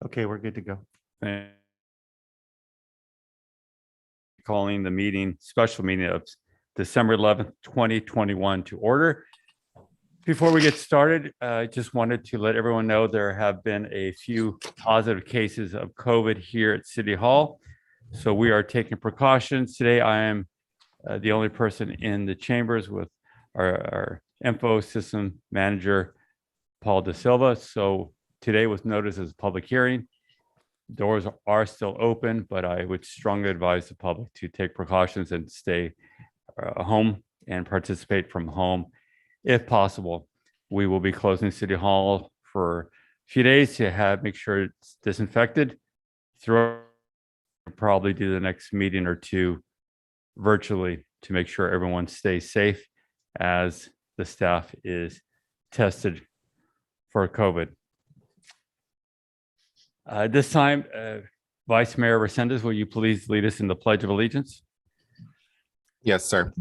Okay, we're good to go. Calling the special meeting of December 11th, 2021 to order. Before we get started, I just wanted to let everyone know there have been a few positive cases of COVID here at City Hall. So we are taking precautions. Today, I am the only person in the chambers with our info system manager, Paul Da Silva. So today was noticed as a public hearing. Doors are still open, but I would strongly advise the public to take precautions and stay home and participate from home if possible. We will be closing City Hall for a few days to make sure it's disinfected. Probably do the next meeting or two virtually to make sure everyone stays safe as the staff is tested for COVID. This time, Vice Mayor Resendez, will you please lead us in the Pledge of Allegiance? Yes, sir.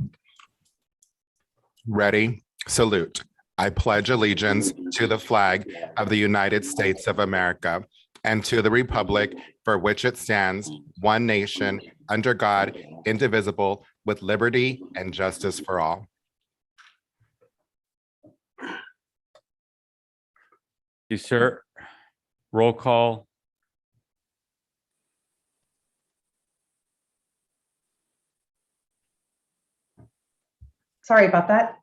Ready? Salute. I pledge allegiance to the flag of the United States of America and to the republic for which it stands, one nation, under God, indivisible, with liberty and justice for all. Thank you, sir. Roll call. Sorry about that.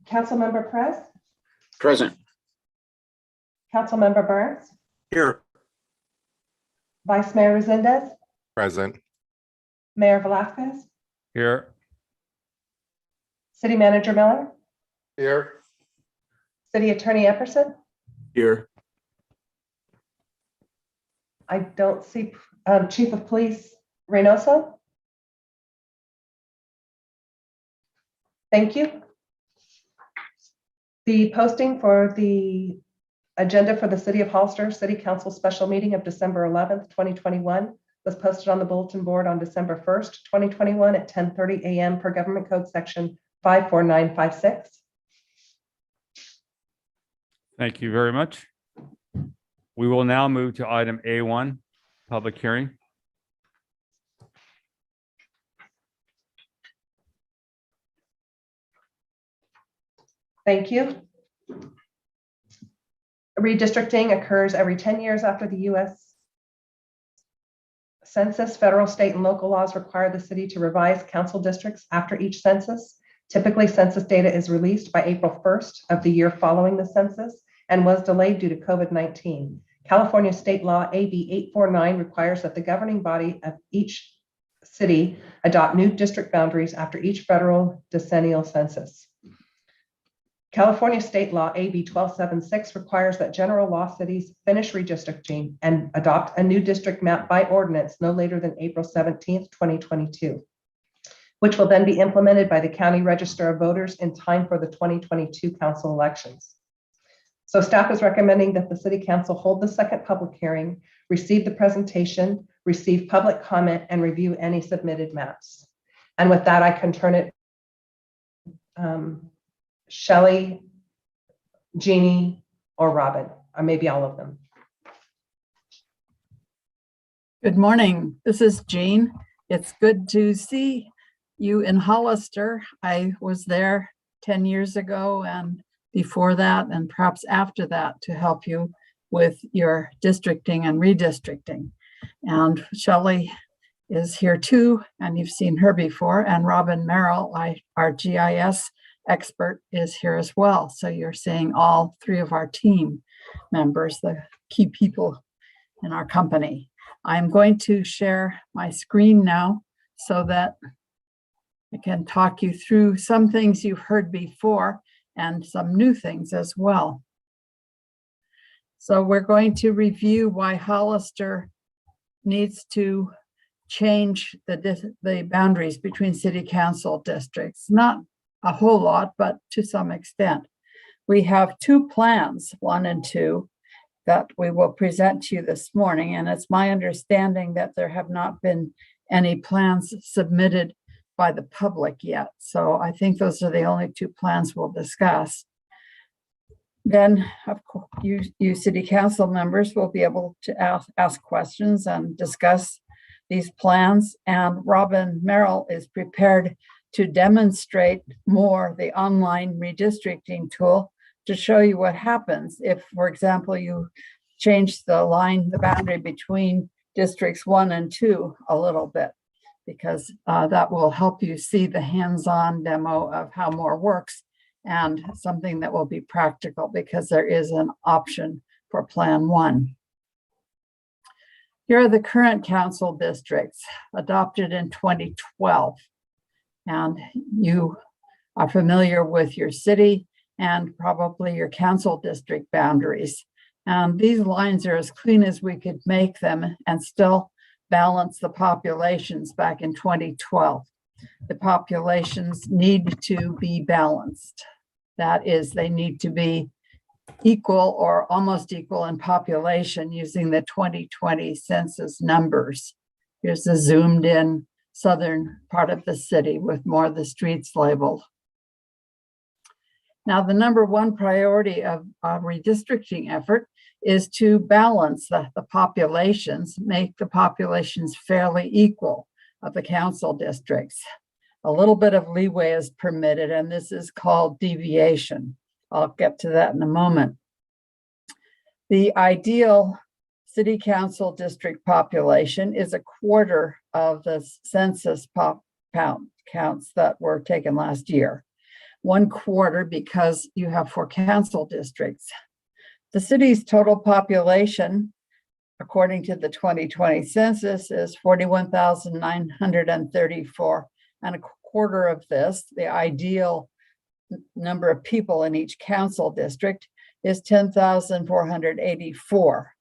Councilmember Perez? Present. Councilmember Burns? Here. Vice Mayor Resendez? Present. Mayor Velasquez? Here. City Manager Miller? Here. City Attorney Epperson? Here. I don't see Chief of Police Reynoso. Thank you. The posting for the agenda for the City of Hollister City Council special meeting of December 11th, 2021 was posted on the bulletin board on December 1st, 2021 at 10:30 a.m. per Government Code Section 54956. Thank you very much. We will now move to item A1, public hearing. Thank you. Redistricting occurs every 10 years after the U.S. Census. Federal, state, and local laws require the city to revise council districts after each census. Typically, census data is released by April 1st of the year following the census and was delayed due to COVID-19. California state law AB 849 requires that the governing body of each city adopt new district boundaries after each federal decennial census. California state law AB 1276 requires that general law cities finish redistricting and adopt a new district map by ordinance no later than April 17th, 2022, which will then be implemented by the County Register of Voters in time for the 2022 council elections. So staff is recommending that the City Council hold the second public hearing, receive the presentation, receive public comment, and review any submitted maps. And with that, I can turn it Shelley, Jeannie, or Robin, or maybe all of them. Good morning. This is Jean. It's good to see you in Hollister. I was there 10 years ago and before that, and perhaps after that, to help you with your districting and redistricting. And Shelley is here too, and you've seen her before. And Robin Merrill, our GIS expert, is here as well. So you're seeing all three of our team members, the key people in our company. I'm going to share my screen now so that I can talk you through some things you've heard before and some new things as well. So we're going to review why Hollister needs to change the boundaries between city council districts. Not a whole lot, but to some extent. We have two plans, 1 and 2, that we will present to you this morning. And it's my understanding that there have not been any plans submitted by the public yet. So I think those are the only two plans we'll discuss. Then, of course, you city council members will be able to ask questions and discuss these plans. And Robin Merrill is prepared to demonstrate more the online redistricting tool to show you what happens if, for example, you change the boundary between districts 1 and 2 a little bit, because that will help you see the hands-on demo of how more works, and something that will be practical because there is an option for Plan 1. Here are the current council districts adopted in 2012. And you are familiar with your city and probably your council district boundaries. And these lines are as clean as we could make them and still balance the populations back in 2012. The populations need to be balanced. That is, they need to be equal or almost equal in population using the 2020 census numbers. Here's the zoomed in southern part of the city with more of the streets labeled. Now, the number one priority of our redistricting effort is to balance the populations, make the populations fairly equal of the council districts. A little bit of leeway is permitted, and this is called deviation. I'll get to that in a moment. The ideal city council district population is a quarter of the census counts that were taken last year. 1/4 because you have 4 council districts. The city's total population, according to the 2020 census, is 41,934. And a quarter of this, the ideal number of people in each council district, is 10,484.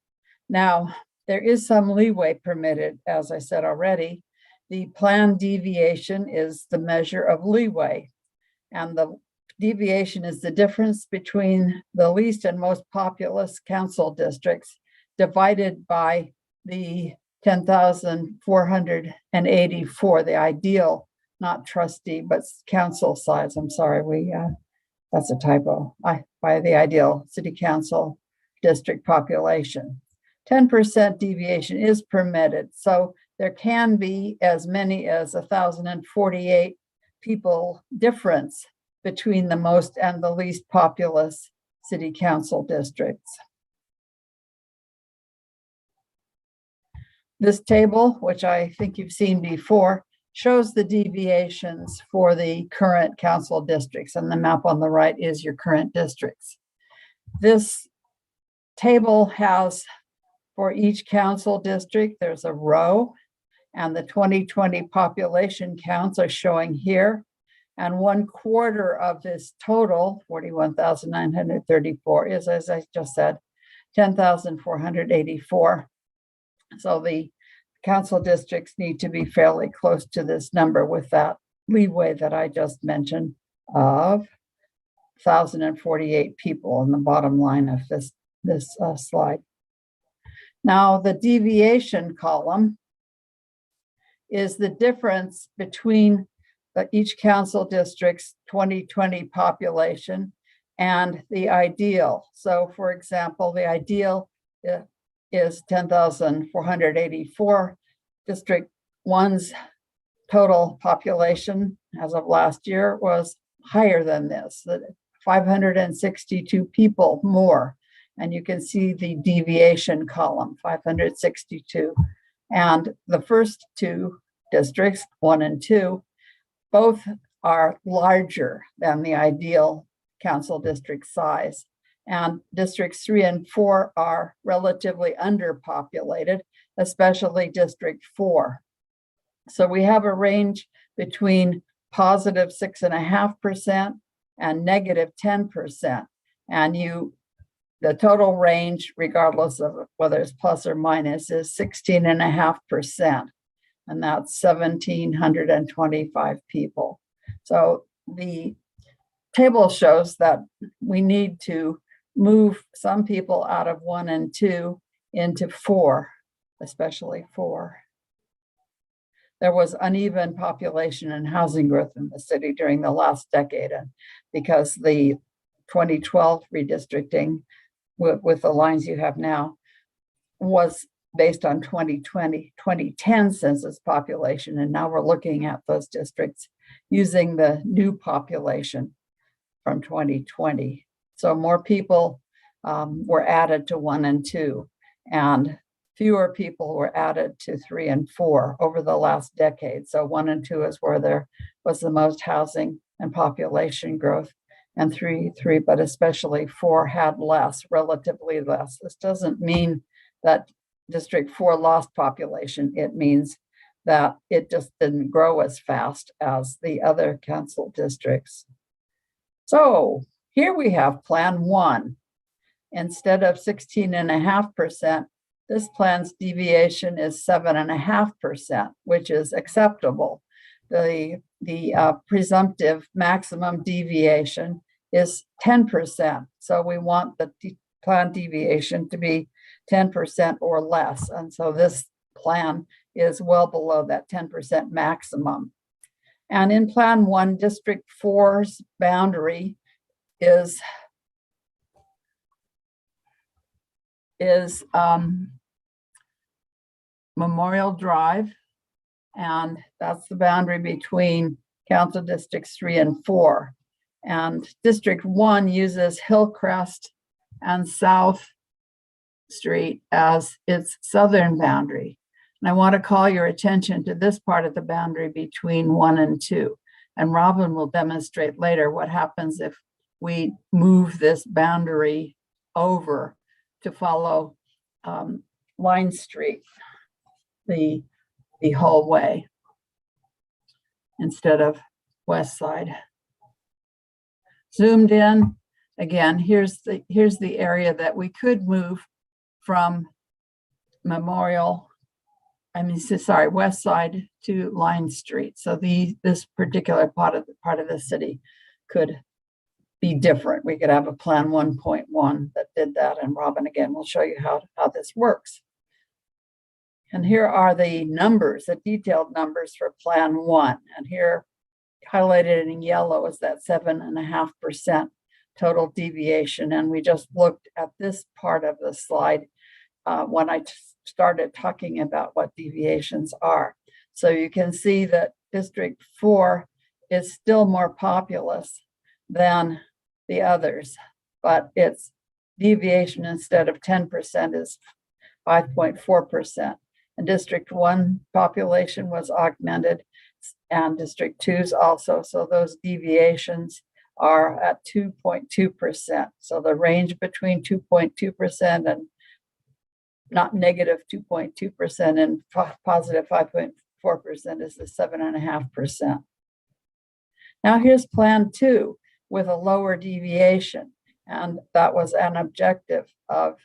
Now, there is some leeway permitted, as I said already. The planned deviation is the measure of leeway. And the deviation is the difference between the least and most populous council districts divided by the 10,484, the ideal, not trustee, but council size. I'm sorry, that's a typo. By the ideal city council district population. 10% deviation is permitted. So there can be as many as 1,048 people difference between the most and the least populous city council districts. This table, which I think you've seen before, shows the deviations for the current council districts, and the map on the right is your current districts. This table has, for each council district, there's a row, and the 2020 population counts are showing here. And 1/4 of this total, 41,934, is, as I just said, 10,484. So the council districts need to be fairly close to this number with that leeway that I just mentioned of 1,048 people on the bottom line of this slide. Now, the deviation column is the difference between each council district's 2020 population and the ideal. So, for example, the ideal is 10,484. District 1's total population as of last year was higher than this, 562 people more. And you can see the deviation column, 562. And the first 2 districts, 1 and 2, both are larger than the ideal council district size. And districts 3 and 4 are relatively underpopulated, especially district 4. So we have a range between positive 6.5% and negative 10%. And the total range, regardless of whether it's plus or minus, is 16.5%. And that's 1,725 people. So the table shows that we need to move some people out of 1 and 2 into 4, especially 4. There was uneven population and housing growth in the city during the last decade, and because the 2012 redistricting with the lines you have now was based on 2010 census population. And now we're looking at those districts using the new population from 2020. So more people were added to 1 and 2, and fewer people were added to 3 and 4 over the last decade. So 1 and 2 is where there was the most housing and population growth, and 3, but especially 4 had less, relatively less. This doesn't mean that District 4 lost population. It means that it just didn't grow as fast as the other council districts. So here we have Plan 1. Instead of 16.5%, this plan's deviation is 7.5%, which is acceptable. The presumptive maximum deviation is 10%. So we want the plan deviation to be 10% or less. And so this plan is well below that 10% maximum. And in Plan 1, District 4's boundary is Memorial Drive, and that's the boundary between Council Districts 3 and 4. And District 1 uses Hillcrest and South Street as its southern boundary. And I want to call your attention to this part of the boundary between 1 and 2. And Robin will demonstrate later what happens if we move this boundary over to follow Line Street the whole way instead of West Side. Zoomed in again, here's the area that we could move from West Side to Line Street. So this particular part of the city could be different. We could have a Plan 1.1 that did that, and Robin again will show you how this works. And here are the numbers, the detailed numbers for Plan 1. And here highlighted in yellow is that 7.5% total deviation. And we just looked at this part of the slide when I started talking about what deviations are. So you can see that District 4 is still more populous than the others, but its deviation instead of 10% is 5.4%. And District 1 population was augmented, and District 2's also. So those deviations are at 2.2%. So the range between 2.2% and not negative 2.2% and positive 5.4% is the 7.5%. Now here's Plan 2 with a lower deviation. And that was an objective of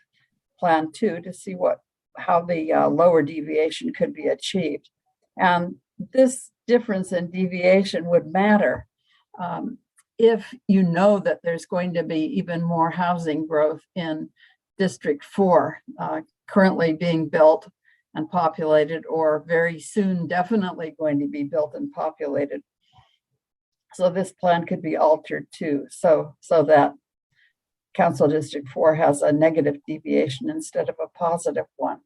Plan 2 to see how the lower deviation could be achieved. And this difference in deviation would matter if you know that there's going to be even more housing growth in District 4, currently being built and populated, or very soon definitely going to be built and populated. So this plan could be altered too, so that Council District 4 has a negative deviation instead of a positive one.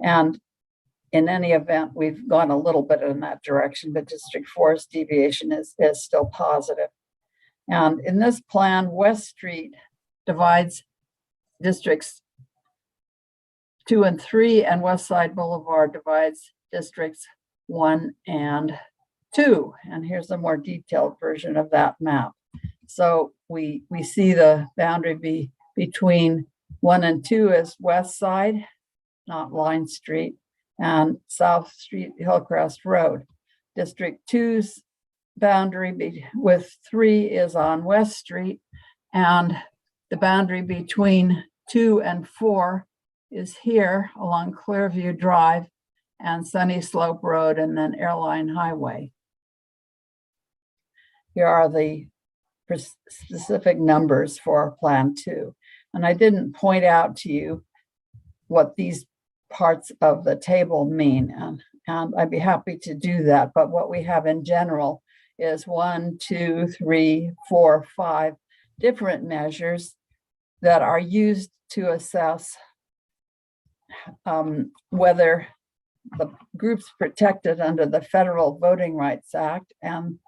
And in any event, we've gone a little bit in that direction, but District 4's deviation is still positive. And in this plan, West Street divides Districts 2 and 3, and West Side Boulevard divides Districts 1 and 2. And here's a more detailed version of that map. So we see the boundary between 1 and 2 as West Side, not Line Street, and South Street, Hillcrest Road. District 2's boundary with 3 is on West Street, and the boundary between 2 and 4 is here along Clearview Drive and Sunny Slope Road, and then Airline Highway. Here are the specific numbers for Plan 2. And I didn't point out to you what these parts of the table mean, and I'd be happy to do that. But what we have in general is 1, 2, 3, 4, 5 different measures that are used to assess whether the groups protected under the Federal Voting Rights Act and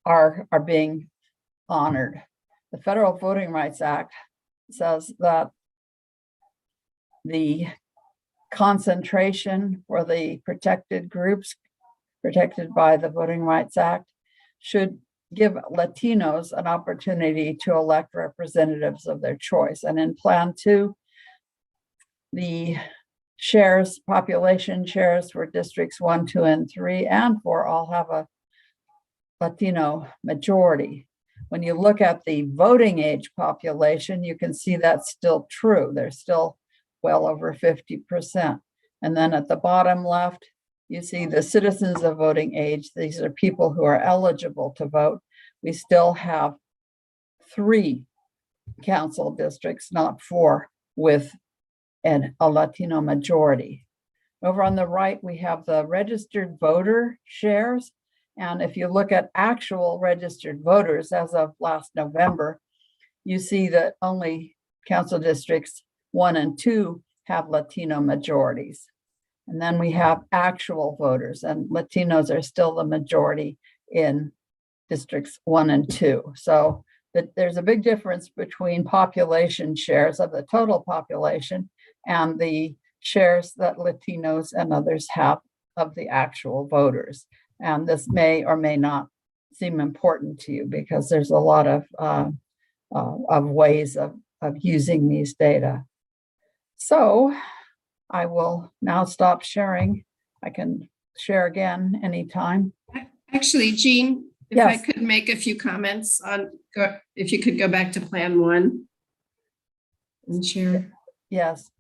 are being honored. The Federal Voting Rights Act says that the concentration for the protected groups protected by the Voting Rights Act should give Latinos an opportunity to elect representatives of their choice. And in Plan 2, the population shares for districts 1, 2, and 3, and 4 all have a Latino majority. When you look at the voting age population, you can see that's still true. They're still well over 50%. And then at the bottom left, you see the citizens of voting age. These are people who are eligible to vote. We still have 3 council districts, not 4, with a Latino majority. Over on the right, we have the registered voter shares. And if you look at actual registered voters as of last November, you see that only council districts 1 and 2 have Latino majorities. And then we have actual voters, and Latinos are still the majority in districts 1 and 2. So there's a big difference between population shares of the total population and the shares that Latinos and others have of the actual voters. And this may or may not seem important to you because there's a lot of ways of using these data. So I will now stop sharing. I can share again anytime. Actually, Jean, if I Yes. could make a few comments if you could go back to Plan 1 and share. Yes.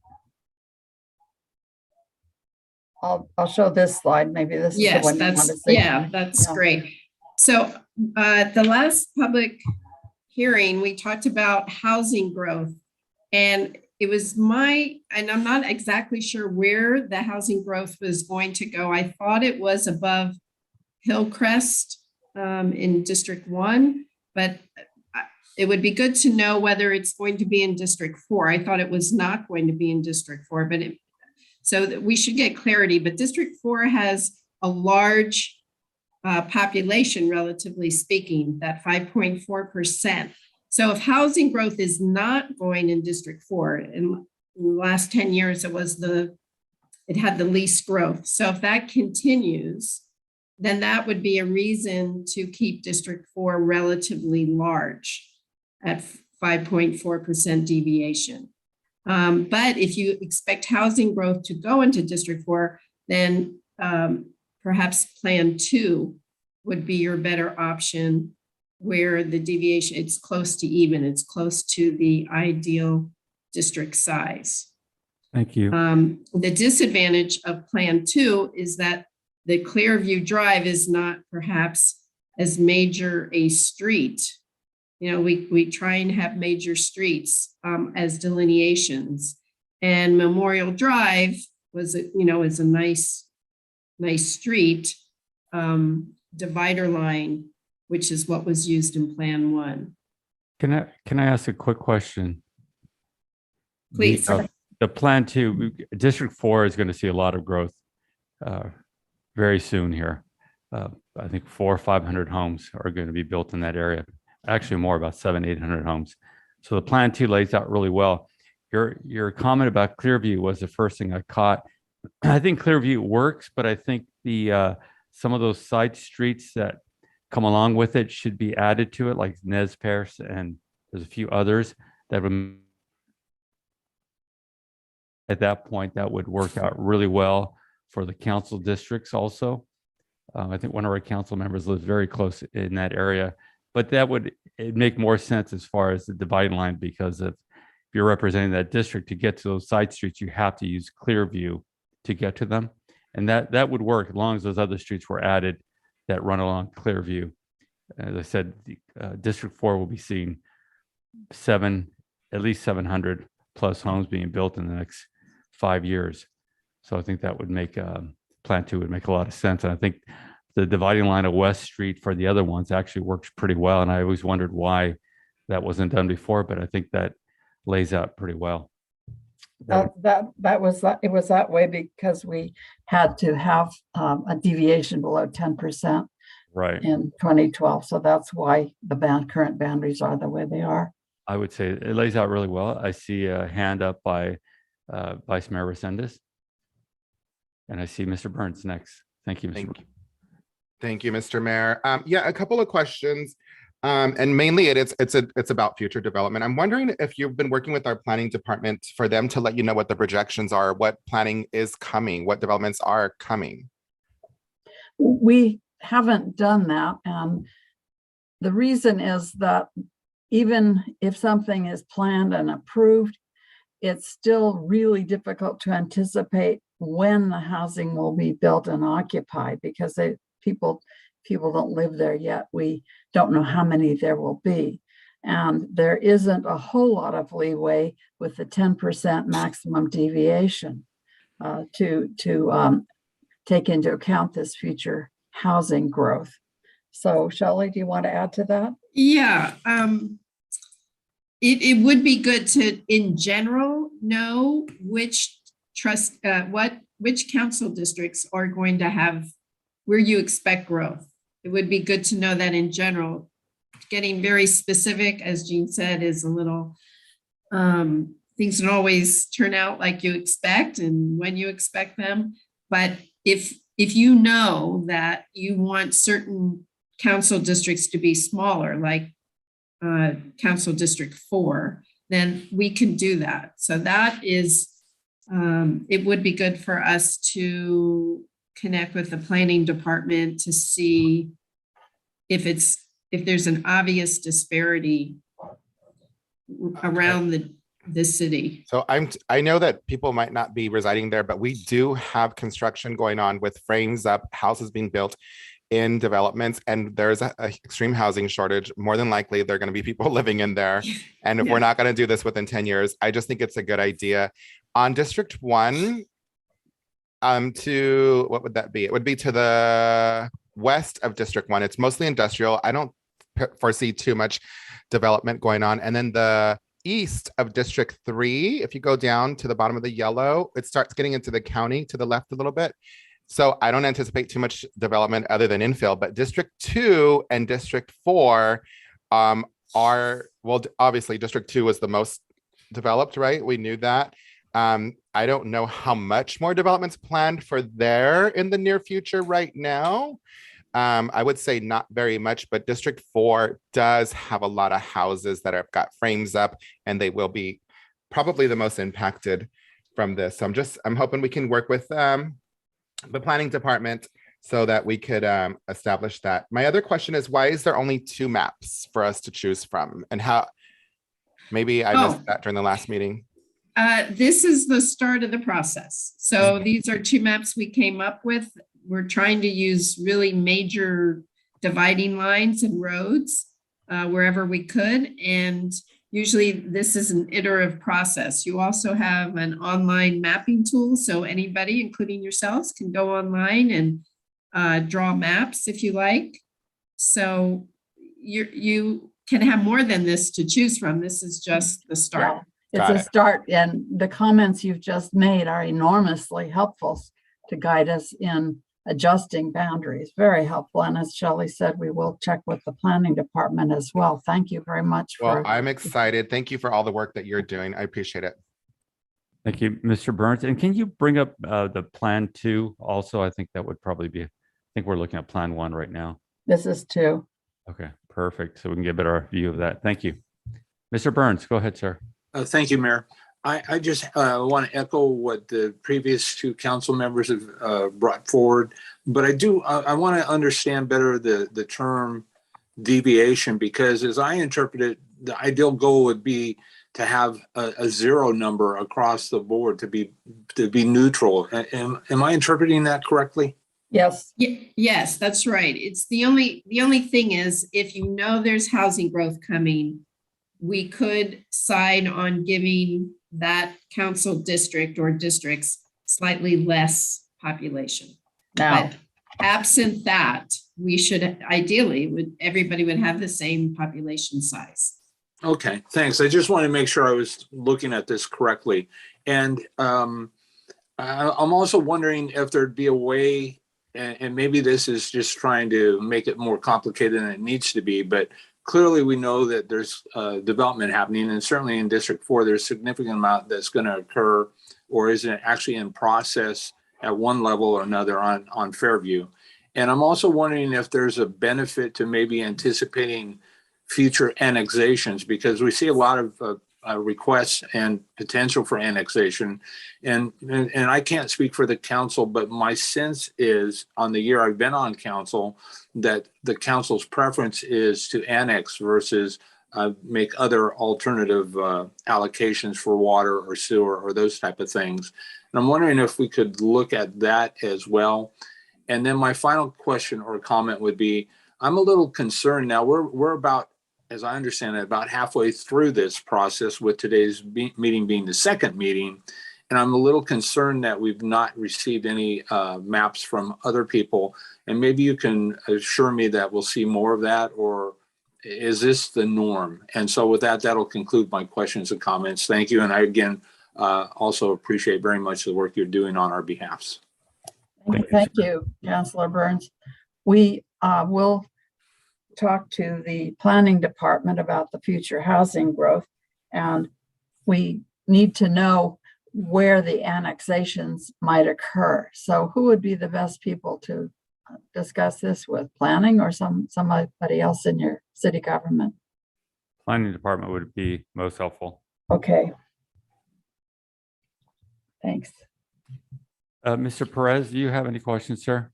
I'll show this slide. Maybe this is the Yes, one you want to see. that's Yeah. great. So the last public hearing, we talked about housing growth, and it was and I'm not exactly sure where the housing growth was going to go. I thought it was above Hillcrest in District 1, but it would be good to know whether it's going to be in District 4. I thought it was not going to be in District 4, but so that we should get clarity. But District 4 has a large population, relatively speaking, that 5.4%. So if housing growth is not going in District 4, in the last 10 years, it had the least growth. So if that continues, then that would be a reason to keep District 4 relatively large at 5.4% deviation. But if you expect housing growth to go into District 4, then perhaps Plan 2 would be your better option, where the deviation, it's close to even, it's close to the ideal district size. Thank you. The disadvantage of Plan 2 is that the Clearview Drive is not perhaps as major a street. You know, we try and have major streets as delineations, and Memorial Drive is a nice street divider line, which is what was used in Plan 1. Can I ask a quick question? Please. The Plan 2, District 4 is going to see a lot of growth very soon here. I think 400 or 500 homes are going to be built in that area. Actually more, about 700-800 homes. So the Plan 2 lays out really well. Your comment about Clearview was the first thing I caught. I think Clearview works, but I think some of those side streets that come along with it should be added to it, like Nez Perce, and there's a few others that would, at that point, that would work out really well for the council districts also. I think one of our council members lives very close in that area, but it'd make more sense as far as the dividing line, because if you're representing that district, to get to those side streets, you have to use Clearview to get to them. And that would work as long as those other streets were added that run along Clearview. As I said, District 4 will be seeing at least 700 plus homes being built in the next 5 years. So I think that would make Plan 2 would make a lot of sense. And I think the dividing line of West Street for the other ones actually works pretty well. And I always wondered why that wasn't done before, but I think that lays out pretty well. It was that way because we had to have a deviation below 10% Right. in 2012. So that's why the current boundaries are the way they are. I would say it lays out really well. I see a hand up by Vice Mayor Resendez. And I see Mr. Burns next. Thank you, Mr. Burns. Thank you, Mr. Mayor. Yeah, a couple of questions. And mainly it's about future development. I'm wondering if you've been working with our planning department for them to let you know what the projections are, what planning is coming, what developments are coming. We haven't done that. And the reason is that even if something is planned and approved, it's still really difficult to anticipate when the housing will be built and occupied because people don't live there yet. We don't know how many there will be. And there isn't a whole lot of leeway with the 10% maximum deviation to take into account this future housing growth. So Shelley, do you want to add to that? Yeah, it would be good to, in general, know which which council districts are going to have where you expect growth. It would be good to know that in general. Getting very specific, as Jean said, is a little, things don't always turn out like you expect and when you expect them. But if you know that you want certain council districts to be smaller, like Council District 4, then we can do that. So that is, it would be good for us to connect with the planning department to see if there's an obvious disparity around the city. So I know that people might not be residing there, but we do have construction going on with frames up, houses being built in developments, and there's a extreme housing shortage. More than likely, there are going to be people living in there. And if we're not going to do this within 10 years, I just think it's a good idea. On District 1, to, what would that be? It would be to the west of District 1. It's mostly industrial. I don't foresee too much development going on. And then the east of District 3, if you go down to the bottom of the yellow, it starts getting into the county to the left a little bit. So I don't anticipate too much development other than infill, but District 2 and District 4 are, well, obviously District 2 was the most developed, right? We knew that. I don't know how much more development's planned for there in the near future right now. I would say not very much, but District 4 does have a lot of houses that have got frames up, and they will be probably the most impacted from this. So I'm hoping we can work with the planning department so that we could establish that. My other question is, why is there only 2 maps for us to choose from? And how, maybe I missed that during the last meeting. This is the start of the process. So these are 2 maps we came up with. We're trying to use really major dividing lines and roads wherever we could. And usually this is an iterative process. You also have an online mapping tool. So anybody, including yourselves, can go online and draw maps if you like. So you can have more than this to choose from. This is just the start. Yeah, it's a start. And the comments you've just made are enormously helpful to guide us in adjusting boundaries. Very helpful. And as Shelley said, we will check with the planning department as well. Thank you very much. Well, I'm excited. Thank you for all the work that you're doing. I appreciate it. Thank you, Mr. Burns. And can you bring up the Plan 2 also? I think that would probably be, I think we're looking at Plan 1 right now. This is 2. Okay, perfect. So we can get a better view of that. Thank you. Mr. Burns, go ahead, sir. Thank you, Mayor. I just want to echo what the previous 2 council members have brought forward, but I want to understand better the term deviation, because as I interpret it, the ideal goal would be to have a 0 number across the board, to be neutral. Am I interpreting that correctly? Yes. Yes, that's right. It's the only thing is, if you know there's housing growth coming, we could side on giving that council district or districts slightly less population. Now, absent that, we should ideally everybody would have the same population size. Okay, thanks. I just wanted to make sure I was looking at this correctly. And I'm also wondering if there'd be a way, and maybe this is just trying to make it more complicated than it needs to be, but clearly we know that there's development happening, and certainly in District 4, there's a significant amount that's going to occur or is actually in process at one level or another on Fairview. And I'm also wondering if there's a benefit to maybe anticipating future annexations, because we see a lot of requests and potential for annexation. And I can't speak for the council, but my sense is on the year I've been on council that the council's preference is to annex versus make other alternative allocations for water or sewer or those type of things. And I'm wondering if we could look at that as well. And then my final question or comment would be, I'm a little concerned now. We're about, as I understand it, about halfway through this process, with today's meeting being the second meeting. And I'm a little concerned that we've not received any maps from other people. And maybe you can assure me that we'll see more of that, or is this the norm? And so with that, that'll conclude my questions and comments. Thank you. And I, again, also appreciate very much the work you're doing on our behalfs. Thank you, Councilor Burns. We will talk to the planning department about the future housing growth, and we need to know where the annexations might occur. So who would be the best people to discuss this with? Planning or somebody else in your city government? Planning department would be most helpful. Okay. Thanks. Mr. Perez, do you have any questions, sir?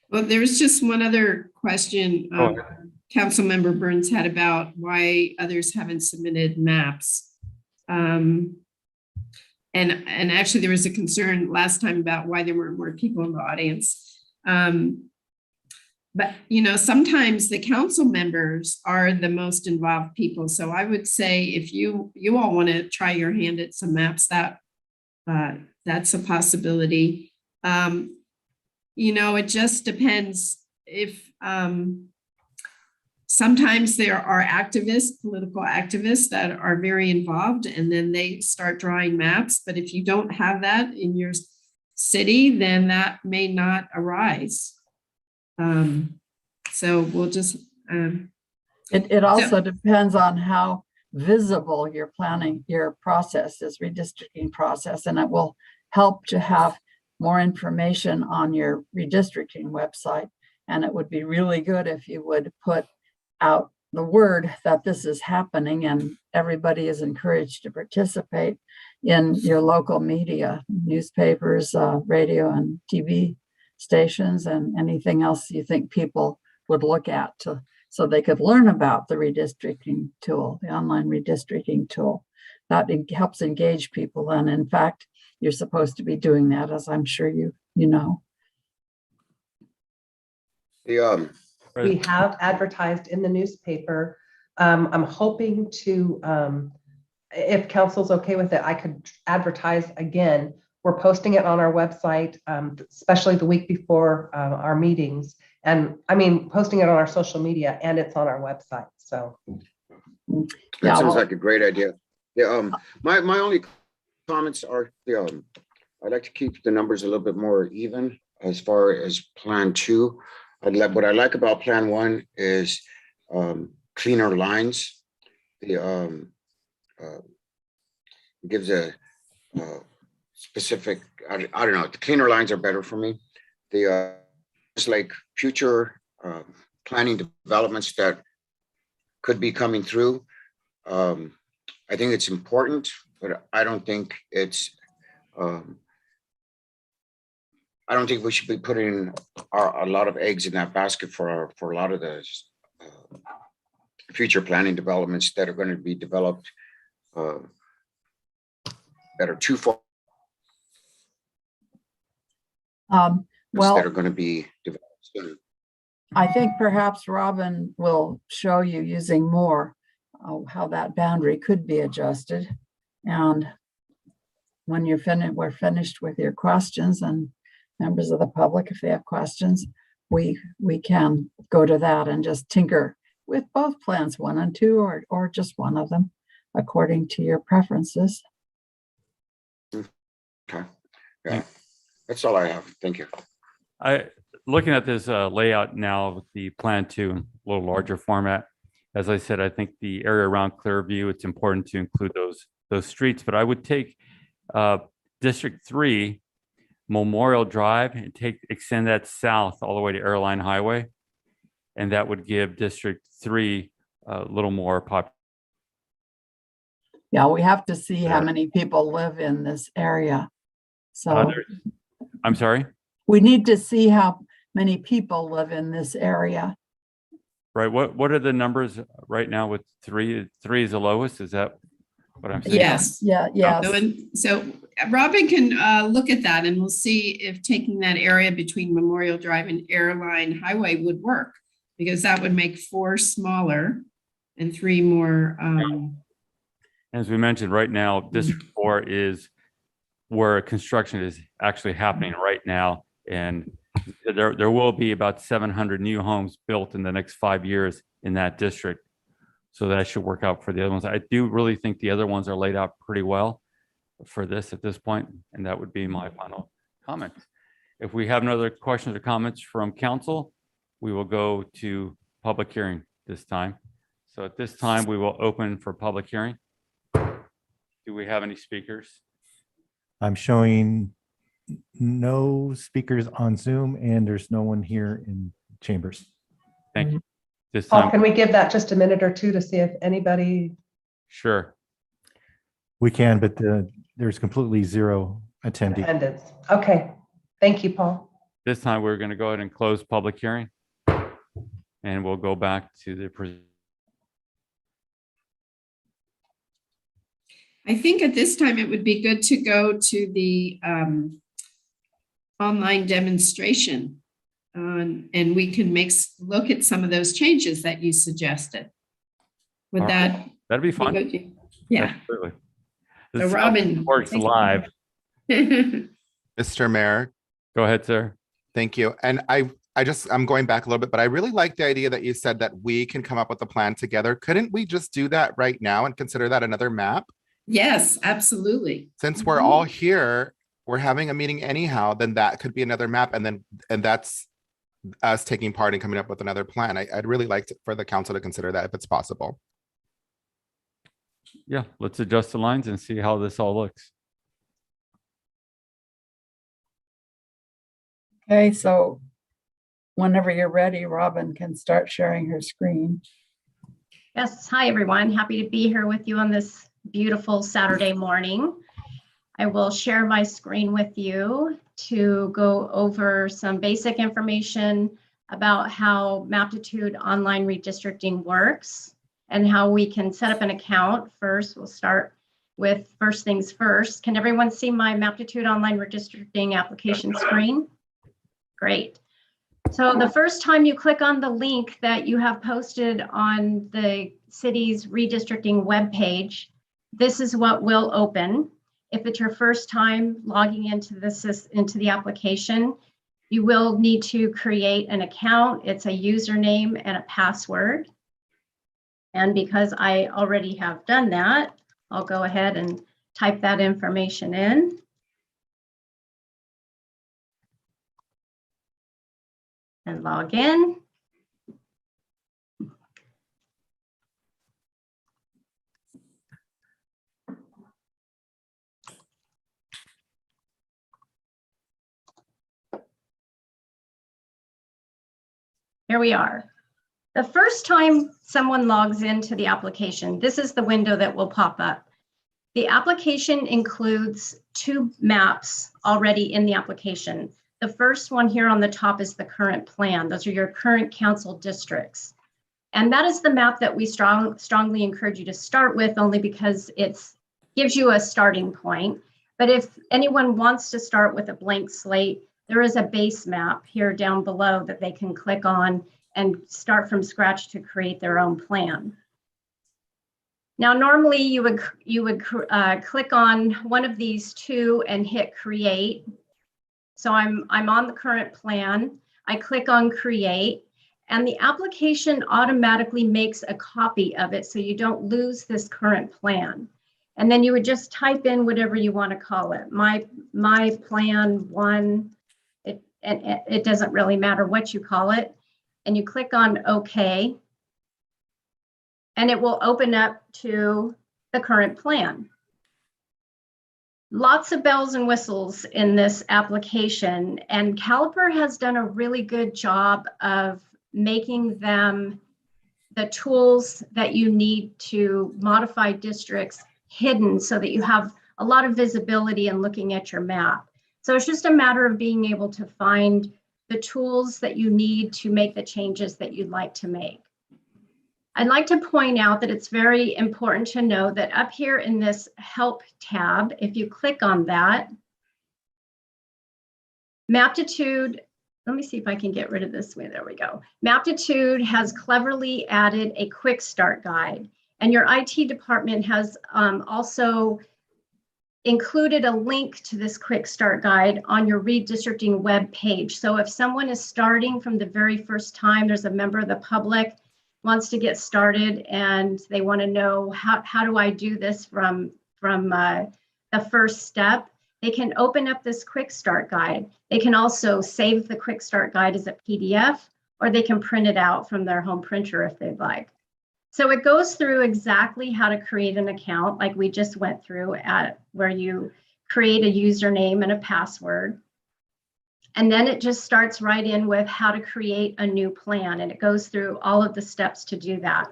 Well, there was just one other question Councilmember Burns had about why others haven't submitted maps. And actually there was a concern last time about why there weren't more people in the audience. But sometimes the council members are the most involved people. So I would say if you all want to try your hand at some maps, that's a possibility. It just depends if sometimes there are political activists that are very involved, and then they start drawing maps. But if you don't have that in your city, then that may not arise. So we'll just. It also depends on how visible your process is, redistricting process, and it will help to have more information on your redistricting website. And it would be really good if you would put out the word that this is happening, and everybody is encouraged to participate in your local media, newspapers, radio and TV stations, and anything else you think people would look at so they could learn about the redistricting tool, the online redistricting tool. That helps engage people. And in fact, you're supposed to be doing that, as I'm sure you know. We have advertised in the newspaper. I'm hoping to, if council's okay with it, I could advertise again. We're posting it on our website, especially the week before our meetings. And I mean, posting it on our social media, and it's on our website. So that sounds like a great idea. Yeah. My only comments are, I'd like to keep the numbers a little bit more even as far as Plan 2. What I like about Plan 1 is cleaner lines. It gives a specific, I don't know, the cleaner lines are better for me. It's like future planning developments that could be coming through. I think it's important, but I don't think it's, I don't think we should be putting a lot of eggs in that basket for a lot of the future planning developments that are going to be developed that are too far. That are going to be developed soon. I think perhaps Robin will show you using more how that boundary could be adjusted. And when we're finished with your questions, and members of the public, if they have questions, we can go to that and just tinker with both plans, 1 and 2, or just one of them, according to your preferences. Okay, yeah, that's all I have. Thank you. Looking at this layout now with the Plan 2, a little larger format. As I said, I think the area around Clearview, it's important to include those streets, but I would take District 3, Memorial Drive, and extend that south all the way to Airline Highway. And that would give District 3 a little more pop. Yeah, we have to see how many people live in this area. So I'm sorry? we need to see how many people live in this area. Right. What are the numbers right now with 3? 3 is the lowest. Is that what I'm saying? Yes. Yeah, yes. So Robin can look at that and we'll see if taking that area between Memorial Drive and Airline Highway would work, because that would make 4 smaller and 3 more. As we mentioned, right now, District 4 is where construction is actually happening right now. And there will be about 700 new homes built in the next 5 years in that district. So that should work out for the other ones. I do really think the other ones are laid out pretty well for this at this point, and that would be my final comment. If we have no other questions or comments from council, we will go to public hearing this time. So at this time, we will open for public hearing. Do we have any speakers? I'm showing no speakers on Zoom, and there's no one here in chambers. Thank you. This Paul, time, can we give that just a minute or two to see if anybody? sure. We can, but there's completely zero attendee. Attendance. Okay, thank you, Paul. This time, we're going to go ahead and close public hearing. And we'll go back to the I think at this time it would be good to go to the online demonstration. And we can look at some of those changes that you suggested. Would All that right. That'd be fun. good? Yeah. Absolutely. So This Robin. works live. Mr. Mayor, Go ahead, sir. thank you. And I'm going back a little bit, but I really like the idea that you said that we can come up with a plan together. Couldn't we just do that right now and consider that another map? Yes, absolutely. Since we're all here, we're having a meeting anyhow, then that could be another map. And that's us taking part and coming up with another plan. I'd really like for the council to consider that if it's possible. Yeah, let's adjust the lines and see how this all looks. Okay, so whenever you're ready, Robin can start sharing her screen. Yes, hi everyone. Happy to be here with you on this beautiful Saturday morning. I will share my screen with you to go over some basic information about how Maptitude online redistricting works and how we can set up an account. First, we'll start with first things first. Can everyone see my Maptitude online redistricting application screen? Great. So the first time you click on the link that you have posted on the city's redistricting webpage, this is what will open. If it's your first time logging into the application, you will need to create an account. It's a username and a password. And because I already have done that, I'll go ahead and type that information in. And log in. Here we are. The first time someone logs into the application, this is the window that will pop up. The application includes 2 maps already in the application. The first one here on the top is the current plan. Those are your current council districts. And that is the map that we strongly encourage you to start with, only because it gives you a starting point. But if anyone wants to start with a blank slate, there is a base map here down below that they can click on and start from scratch to create their own plan. Now, normally you would click on one of these 2 and hit create. So I'm on the current plan. I click on create, and the application automatically makes a copy of it so you don't lose this current plan. And then you would just type in whatever you want to call it. My plan one, it doesn't really matter what you call it. And you click on OK, and it will open up to the current plan. Lots of bells and whistles in this application, and Caliper has done a really good job of making them the tools that you need to modify districts hidden so that you have a lot of visibility in looking at your map. So it's just a matter of being able to find the tools that you need to make the changes that you'd like to make. I'd like to point out that it's very important to know that up here in this Help tab, if you click on that, Maptitude, let me see if I can get rid of this way. There we go. Maptitude has cleverly added a quick start guide, and your IT department has also included a link to this quick start guide on your redistricting web page. So if someone is starting from the very first time, there's a member of the public wants to get started and they want to know how do I do this from the first step, they can open up this quick start guide. They can also save the quick start guide as a PDF, or they can print it out from their home printer if they'd like. So it goes through exactly how to create an account like we just went through at where you create a username and a password. And then it just starts right in with how to create a new plan, and it goes through all of the steps to do that.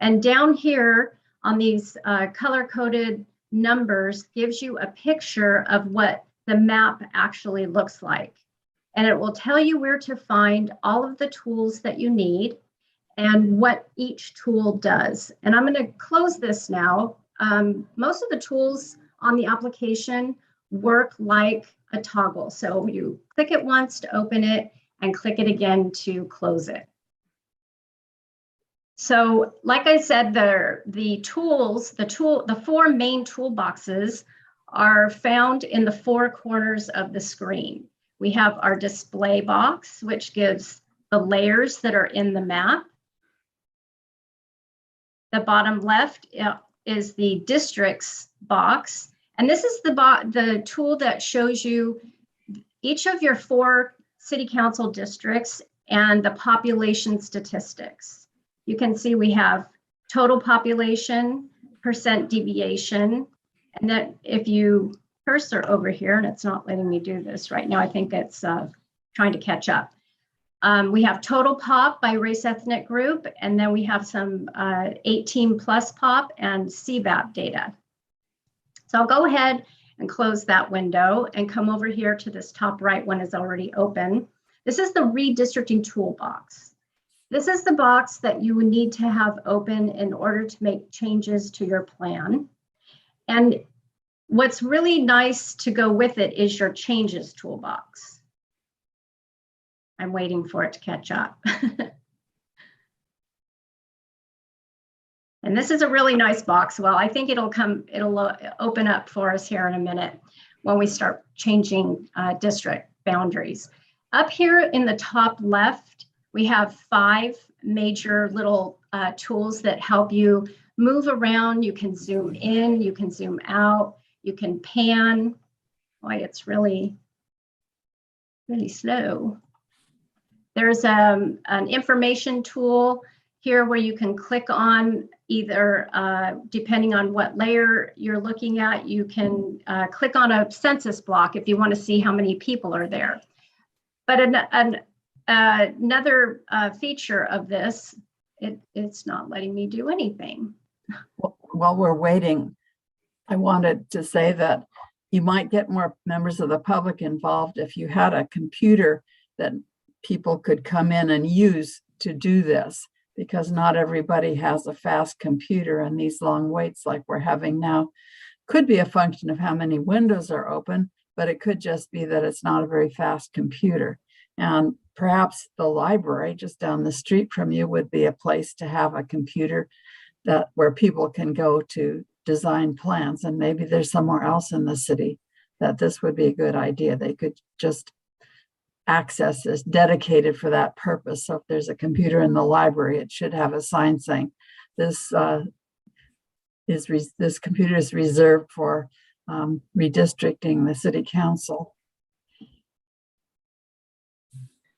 And down here on these color-coded numbers gives you a picture of what the map actually looks like. And it will tell you where to find all of the tools that you need and what each tool does. And I'm going to close this now. Most of the tools on the application work like a toggle. So you click it once to open it and click it again to close it. So like I said, the four main toolboxes are found in the four corners of the screen. We have our display box, which gives the layers that are in the map. The bottom left is the districts box. And this is the tool that shows you each of your 4 city council districts and the population statistics. You can see we have total population, percent deviation, and then if you cursor over here, and it's not letting me do this right now, I think it's trying to catch up. We have total pop by race ethnic group, and then we have some 18 plus pop and CVAP data. So I'll go ahead and close that window and come over here to this top right one is already open. This is the Redistricting Toolbox. This is the box that you would need to have open in order to make changes to your plan. And what's really nice to go with it is your Changes toolbox. I'm waiting for it to catch up. And this is a really nice box. Well, I think it'll open up for us here in a minute when we start changing district boundaries. Up here in the top left, we have 5 major little tools that help you move around. You can zoom in, you can zoom out, you can pan. Boy, it's really, really slow. There's an information tool here where you can click on either, depending on what layer you're looking at, you can click on a census block if you want to see how many people are there. But another feature of this, it's not letting me do anything. While we're waiting, I wanted to say that you might get more members of the public involved if you had a computer that people could come in and use to do this, because not everybody has a fast computer, and these long waits like we're having now could be a function of how many windows are open, but it could just be that it's not a very fast computer. And perhaps the library just down the street from you would be a place to have a computer where people can go to design plans, and maybe there's somewhere else in the city that this would be a good idea. They could just access this dedicated for that purpose. So if there's a computer in the library, it should have a sign saying this computer is reserved for redistricting the city council.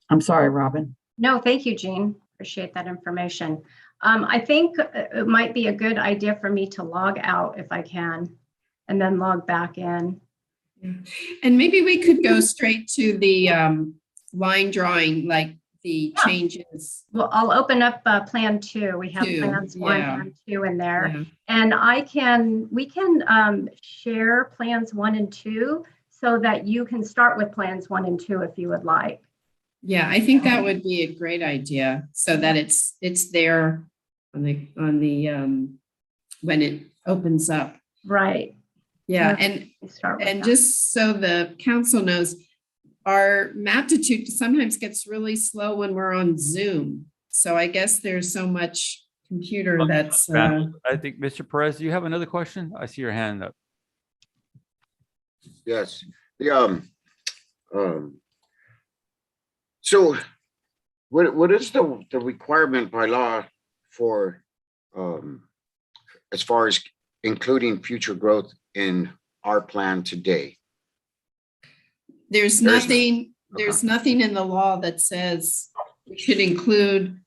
I'm sorry, Robin. No, thank you, Jean. Appreciate that information. I think it might be a good idea for me to log out if I can, and then log back in. And maybe we could go straight to the line drawing, like the changes. Well, I'll open up Plan 2. We have Two, Plans 1 yeah. and 2 in there. Yeah. And we can share Plans 1 and 2 so that you can start with Plans 1 and 2 if you would like. Yeah, I think that would be a great idea, so that it's there on the when it opens up. Right. Yeah, Start with and that. just so the council knows, our Maptitude sometimes gets really slow when we're on Zoom. So I guess there's so much computer that's. I think, Mr. Perez, do you have another question? I see your hand up. Yes, so what is the requirement by law for, as far as including future growth in our plan today? There's nothing in the law that says we should include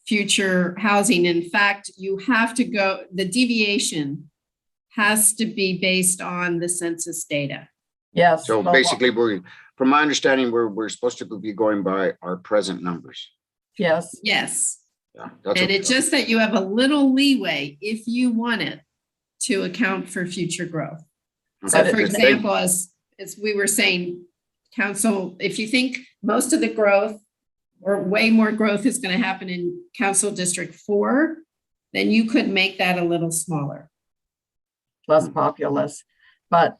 future housing. In fact, you have to go, the deviation has to be based on the census data. Yes. So basically, from my understanding, we're supposed to be going by our present numbers. Yes. Yes. Yeah, And it's just that you have a little leeway if you want it to account for future growth. So for example, as we were saying, council, if you think most of the growth or way more growth is going to happen in Council District 4, then you could make that a little smaller. Less populous, but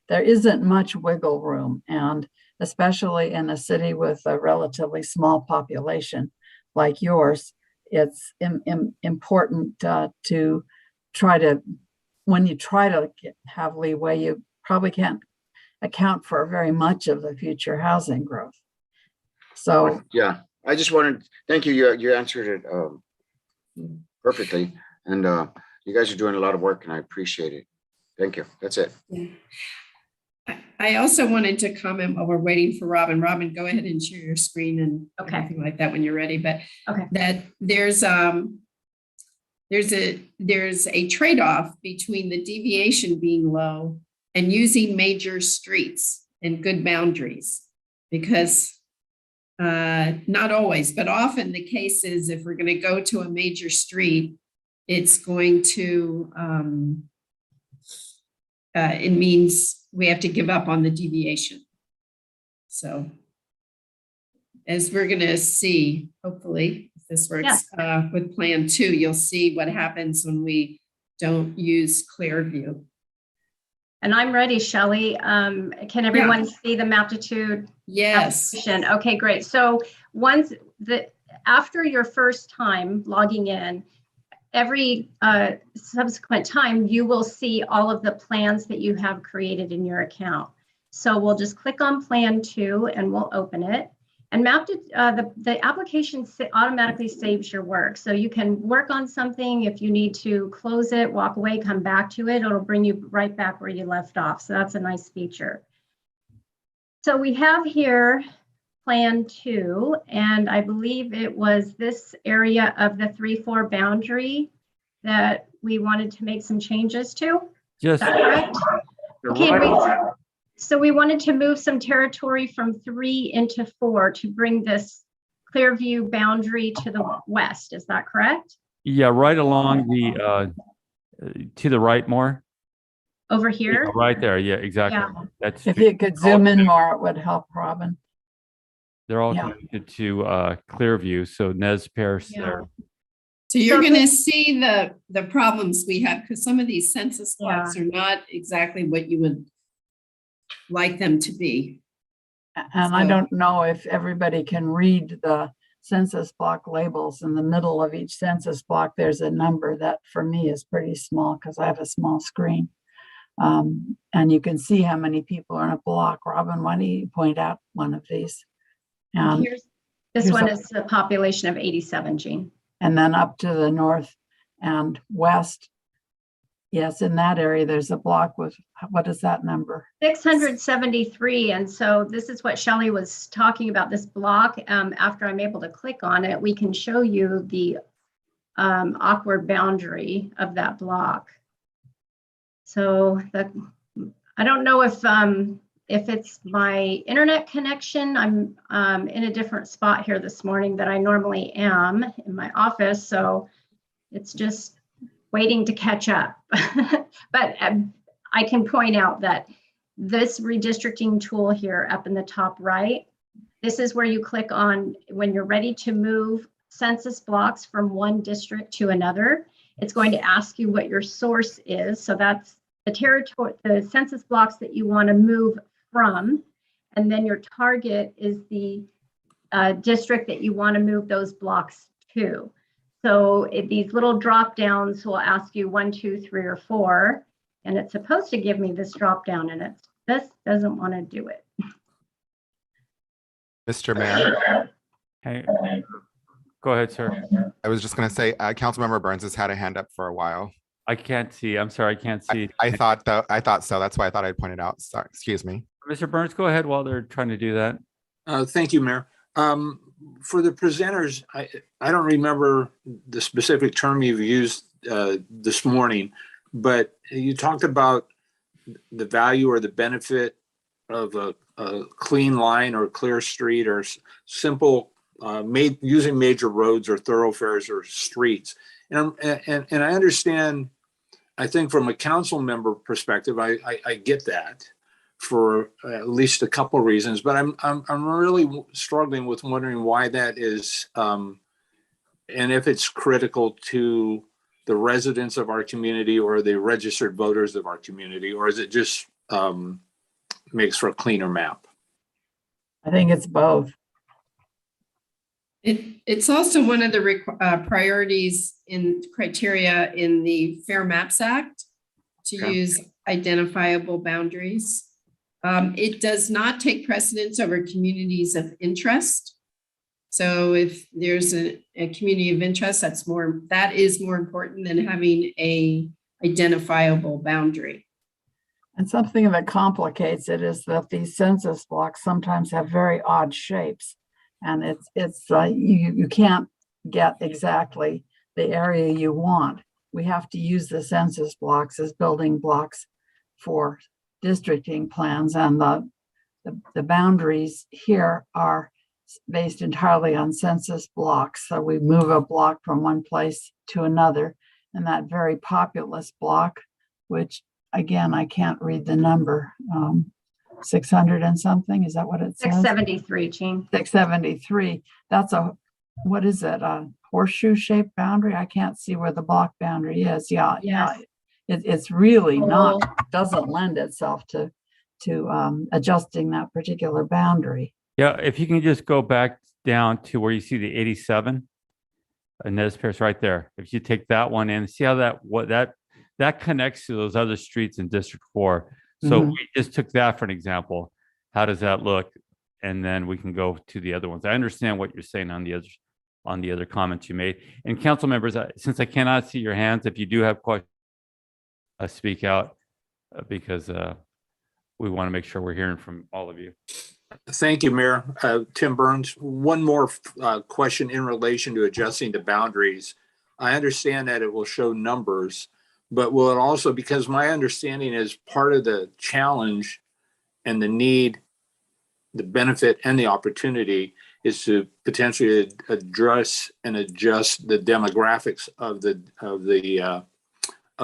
there isn't much wiggle room, and especially in a city with a relatively small population like yours, it's important to try to, when you try to have leeway, you probably can't account for very much of the future housing growth. So yeah, I just wanted, thank you. You answered it perfectly, and you guys are doing a lot of work, and I appreciate it. Thank you. That's it. Yeah. I also wanted to comment while we're waiting for Robin. Robin, go ahead and share your screen and everything like that when you're ready. But that there's a trade-off between the deviation being low and using major streets and good boundaries, because not always, but often the case is if we're going to go to a major street, it's going to it means we have to give up on the deviation. So as we're going to see, hopefully, if this works with Plan 2, you'll see what happens when we don't use Clearview. And I'm ready, Shelley. Can everyone see the Maptitude? Yes. Okay, great. So after your first time logging in, every subsequent time, you will see all of the plans that you have created in your account. So we'll just click on Plan 2 and we'll open it. And the application automatically saves your work. So you can work on something. If you need to close it, walk away, come back to it, it'll bring you right back where you left off. So that's a nice feature. So we have here Plan 2, and I believe it was this area of the 3-4 boundary that we wanted to make some changes to. Yes. Is that correct? Okay, so we wanted to move some territory from 3 into 4 to bring this Clearview boundary to the west. Is that correct? Yeah, right along the to the right more. Over here? Yeah, right there. Yeah, exactly. Yeah. That's if you could zoom in more, it would help, Robin. They're all connected to Clearview, so Nez Perce there. So you're going to see the problems we have, because some of these census blocks are not exactly what you would like them to be. And I don't know if everybody can read the census block labels. In the middle of each census block, there's a number that for me is pretty small because I have a small screen. And you can see how many people are in a block. Robin, why don't you point out one of these? And This here's one a- is a population of 87, Jean. and then up to the north and west. Yes, in that area, there's a block with, what is that number? 673. And so this is what Shelley was talking about, this block. After I'm able to click on it, we can show you the awkward boundary of that block. So I don't know if it's my internet connection. I'm in a different spot here this morning that I normally am in my office. So it's just waiting to catch up. But I can point out that this redistricting tool here up in the top right, this is where you click on when you're ready to move census blocks from one district to another. It's going to ask you what your source is. So that's the territory, the census blocks that you want to move from. And then your target is the district that you want to move those blocks to. So these little drop downs will ask you 1, 2, 3, or 4, and it's supposed to give me this drop down, and this doesn't want to do it. Mr. Mayor, Hey, go ahead, sir. I was just going to say, Councilmember Burns has had a hand up for a while. I can't see. I'm sorry, I can't see. I thought so. That's why I thought I'd point it out. Sorry, excuse me. Mr. Burns, go ahead while they're trying to do that. Thank you, Mayor. For the presenters, I don't remember the specific term you've used this morning, but you talked about the value or the benefit of a clean line or clear street or simple using major roads or thoroughfares or streets. And I understand, I think from a council member perspective, I get that for at least a couple of reasons, but I'm really struggling with wondering why that is, and if it's critical to the residents of our community or the registered voters of our community, or is it just makes for a cleaner map? I think it's both. It's also one of the priorities in criteria in the Fair Maps Act to use identifiable boundaries. It does not take precedence over communities of interest. So if there's a community of interest, that is more important than having a identifiable boundary. And something that complicates it is that these census blocks sometimes have very odd shapes. And it's you can't get exactly the area you want. We have to use the census blocks as building blocks for districting plans, and the boundaries here are based entirely on census blocks. So we move a block from one place to another, and that very populous block, which again, I can't read the number, 600 and something, is that what it says? 673, Jean. 673, that's what is it, a horseshoe shaped boundary? I can't see where the block boundary is. Yeah. It's really doesn't lend itself to adjusting that particular boundary. Yeah, if you can just go back down to where you see the 87, and this appears right there. If you take that one in, see how that connects to those other streets in District 4. So we just took that for an example. How does that look? And then we can go to the other ones. I understand what you're saying on the other comments you made. And council members, since I cannot see your hands, if you do have questions, speak out because we want to make sure we're hearing from all of you. Thank you, Mayor. Tim Burns, one more question in relation to adjusting the boundaries. I understand that it will show numbers, but will it also, because my understanding is part of the challenge and the need, the benefit and the opportunity is to potentially address and adjust the demographics of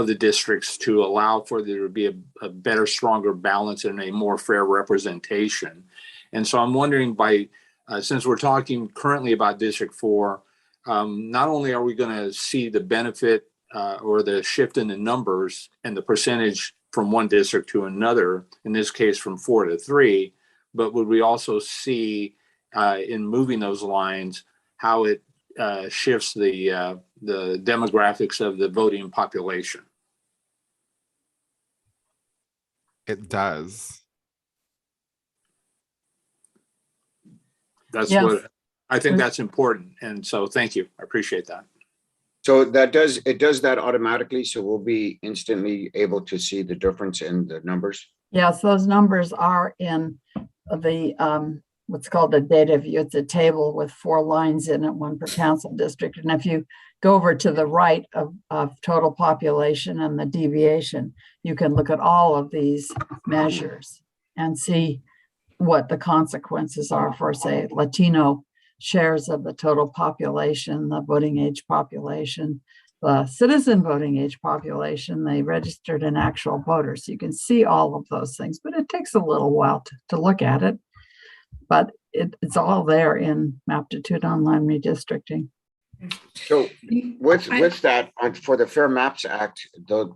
the districts to allow for there to be a better, stronger balance and a more fair representation. And so I'm wondering since we're talking currently about District 4, not only are we going to see the benefit or the shift in the numbers and the percentage from one district to another, in this case from 4 to 3, but would we also see in moving those lines how it shifts the demographics of the voting population? It does. That's Yes. what, I think that's important. And so thank you. I appreciate that. So that does, it does that automatically, so we'll be instantly able to see the difference in the numbers. Yes, those numbers are in the, what's called the data view. It's a table with 4 lines in it, one per council district. And if you go over to the right of total population and the deviation, you can look at all of these measures and see what the consequences are for, say, Latino shares of the total population, the voting age population, the citizen voting age population, the registered and actual voters. You can see all of those things, but it takes a little while to look at it. But it's all there in Maptitude Online Redistricting. So what's that for the Fair Maps Act,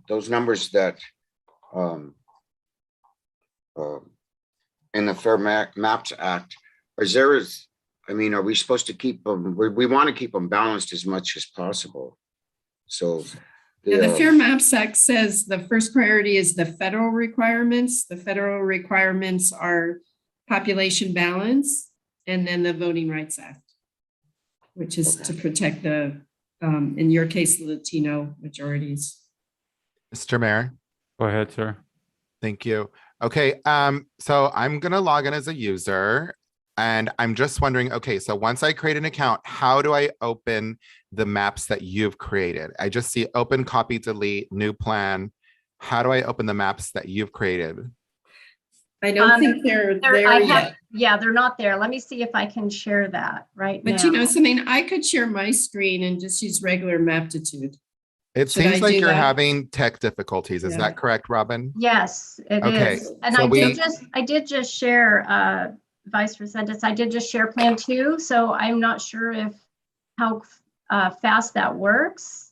those numbers that in the Fair Maps Act, are we supposed to keep them, we want to keep them balanced as much as possible. So The Fair Maps Act says the first priority is the federal requirements. The federal requirements are population balance, and then the Voting Rights Act, which is to protect the, in your case, the Latino majorities. Mr. Mayor. Go ahead, sir. Thank you. Okay, so I'm gonna log in as a user and I'm just wondering, okay, so once I create an account, how do I open the maps that you've created? I just see open, copy, delete, new plan. How do I open the maps that you've created? I don't think they're there yet. Yeah, they're not there. Let me see if I can share that right now. But you know something, I could share my screen and just use regular Maptitude. It Should seems I like do you're that? having tech difficulties. Is Yeah. that correct, Robin? Yes, it Okay, is. And so I did just share, Vice President, I did just share Plan 2. So I'm not sure if how fast that works.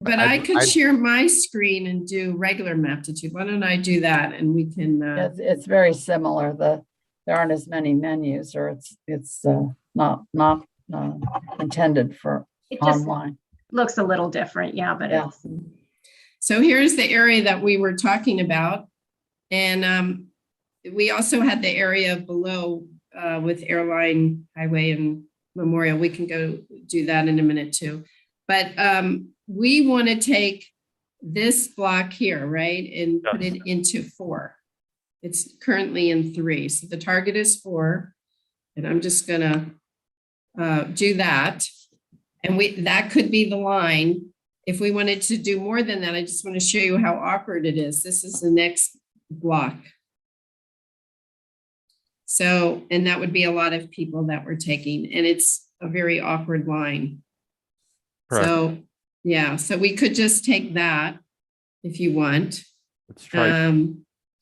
But I could share my screen and do regular Maptitude. Why don't I do that and we can, It's very similar. There aren't as many menus, or it's not intended for It just online. looks a little different. Yeah, but Yeah. it's. so here's the area that we were talking about. And we also had the area below with Airline, Highway, and Memorial. We can go do that in a minute too. But we want to take this block here, right, and put it into 4. It's currently in 3. So the target is 4. And I'm just gonna do that. And that could be the line. If we wanted to do more than that, I just want to show you how awkward it is. This is the next block. So, and that would be a lot of people that we're taking, and it's a very awkward line. Correct. So, yeah, so we could just take that if you want. Let's try. See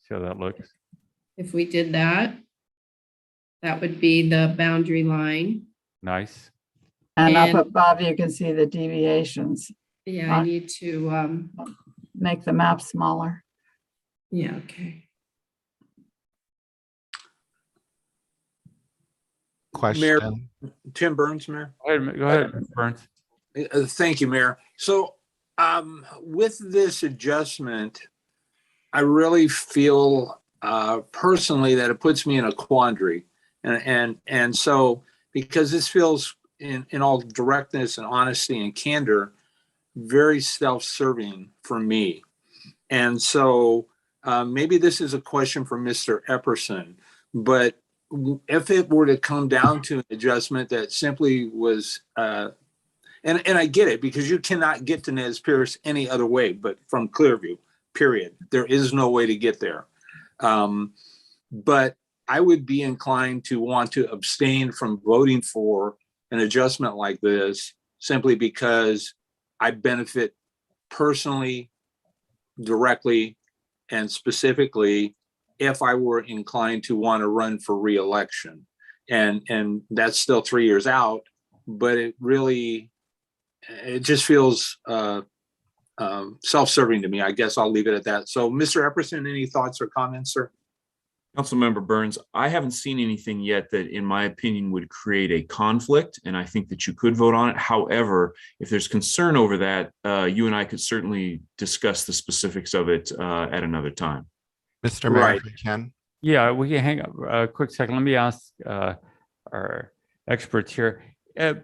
how that looks. If we did that, that would be the boundary line. Nice. And up And- above, you can see the deviations. Yeah, I need to, Make the map smaller. yeah, okay. Question. Tim Burns, Mayor. Go ahead, Mr. Burns. Thank you, Mayor. So with this adjustment, I really feel personally that it puts me in a quandary. And so because this feels in all directness and honesty and candor, very self-serving for me. And so maybe this is a question for Mr. Epperson, but if it were to come down to an adjustment that simply was, and I get it, because you cannot get to Nez Perce any other way but from Clearview, period. There is no way to get there. But I would be inclined to want to abstain from voting for an adjustment like this simply because I benefit personally, directly, and specifically if I were inclined to want to run for re-election. And that's still 3 years out, but it just feels self-serving to me. I guess I'll leave it at that. So Mr. Epperson, any thoughts or comments, sir? Councilmember Burns, I haven't seen anything yet that, in my opinion, would create a conflict, and I think that you could vote on it. However, if there's concern over that, you and I could certainly discuss the specifics of it at another time. Mr. Mayor, Right. if we can. Yeah, we can hang up a quick second. Let me ask our experts here.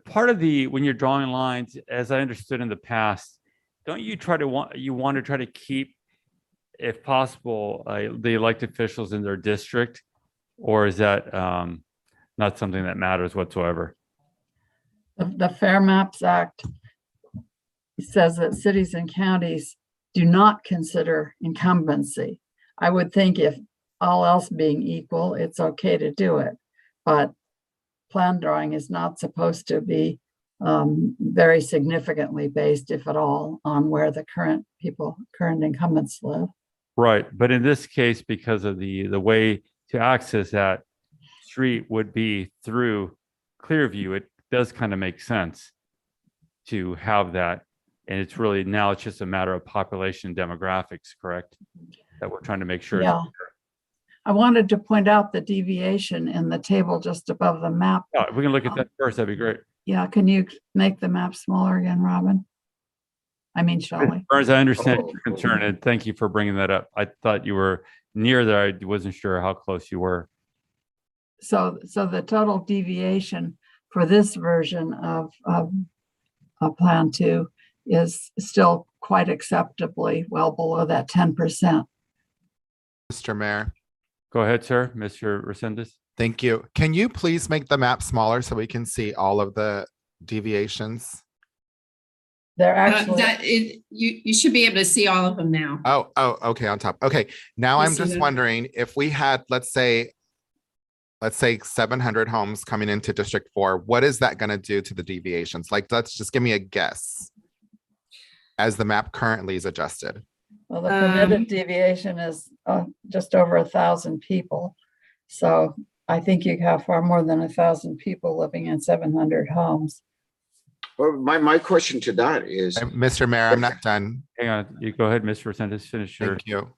Part of when you're drawing lines, as I understood in the past, don't you want to try to keep, if possible, the elected officials in their district, or is that not something that matters whatsoever? The Fair Maps Act says that cities and counties do not consider incumbency. I would think if all else being equal, it's okay to do it, but plan drawing is not supposed to be very significantly based, if at all, on where the current incumbents live. Right, but in this case, because of the way to access that street would be through Clearview, it does kind of make sense to have that. And it's really, now it's just a matter of population demographics, correct? That we're trying to make sure. Yeah. I wanted to point out the deviation in the table just above the map. If we can look at that first, that'd be great. Yeah, can you make the map smaller again, Robin? I mean, Shelley. Burns, I understand your concern, and thank you for bringing that up. I thought you were near there. I wasn't sure how close you were. So the total deviation for this version of Plan 2 is still quite acceptably well below that 10%. Mr. Mayor. Go ahead, sir. Mr. Resendez. Thank you. Can you please make the map smaller so we can see all of the deviations? They're actually you should be able to see all of them now. Oh, okay, on top. Okay, now You I'm see just that? wondering if we had, let's say 700 homes coming into District 4, what is that going to do to the deviations? Like, let's just give me a guess as the map currently is adjusted. Well, the permitted deviation is just over 1,000 people. So I think you have far more than 1,000 people living in 700 homes. Well, my question to that is, Mr. Mayor, I'm not done. Hang on. You go ahead, Mr. Resendez. Finish your. Thank you.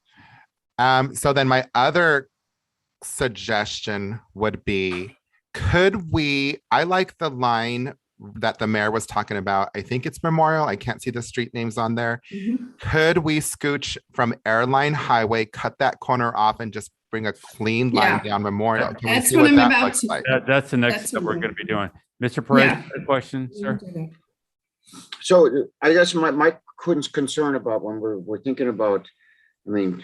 So then my other suggestion would be, I like the line that the mayor was talking about. I think it's Memorial. I can't see the street names on there. Could we scooch from Airline Highway, cut that corner off and just bring a clean line down Memorial? Can we That's see what I'm that about looks to- like? That's the next That's step what we're I'm- going to be doing. Mr. Perez, Yeah. a question, sir? so I guess my concern about when we're thinking about, I mean,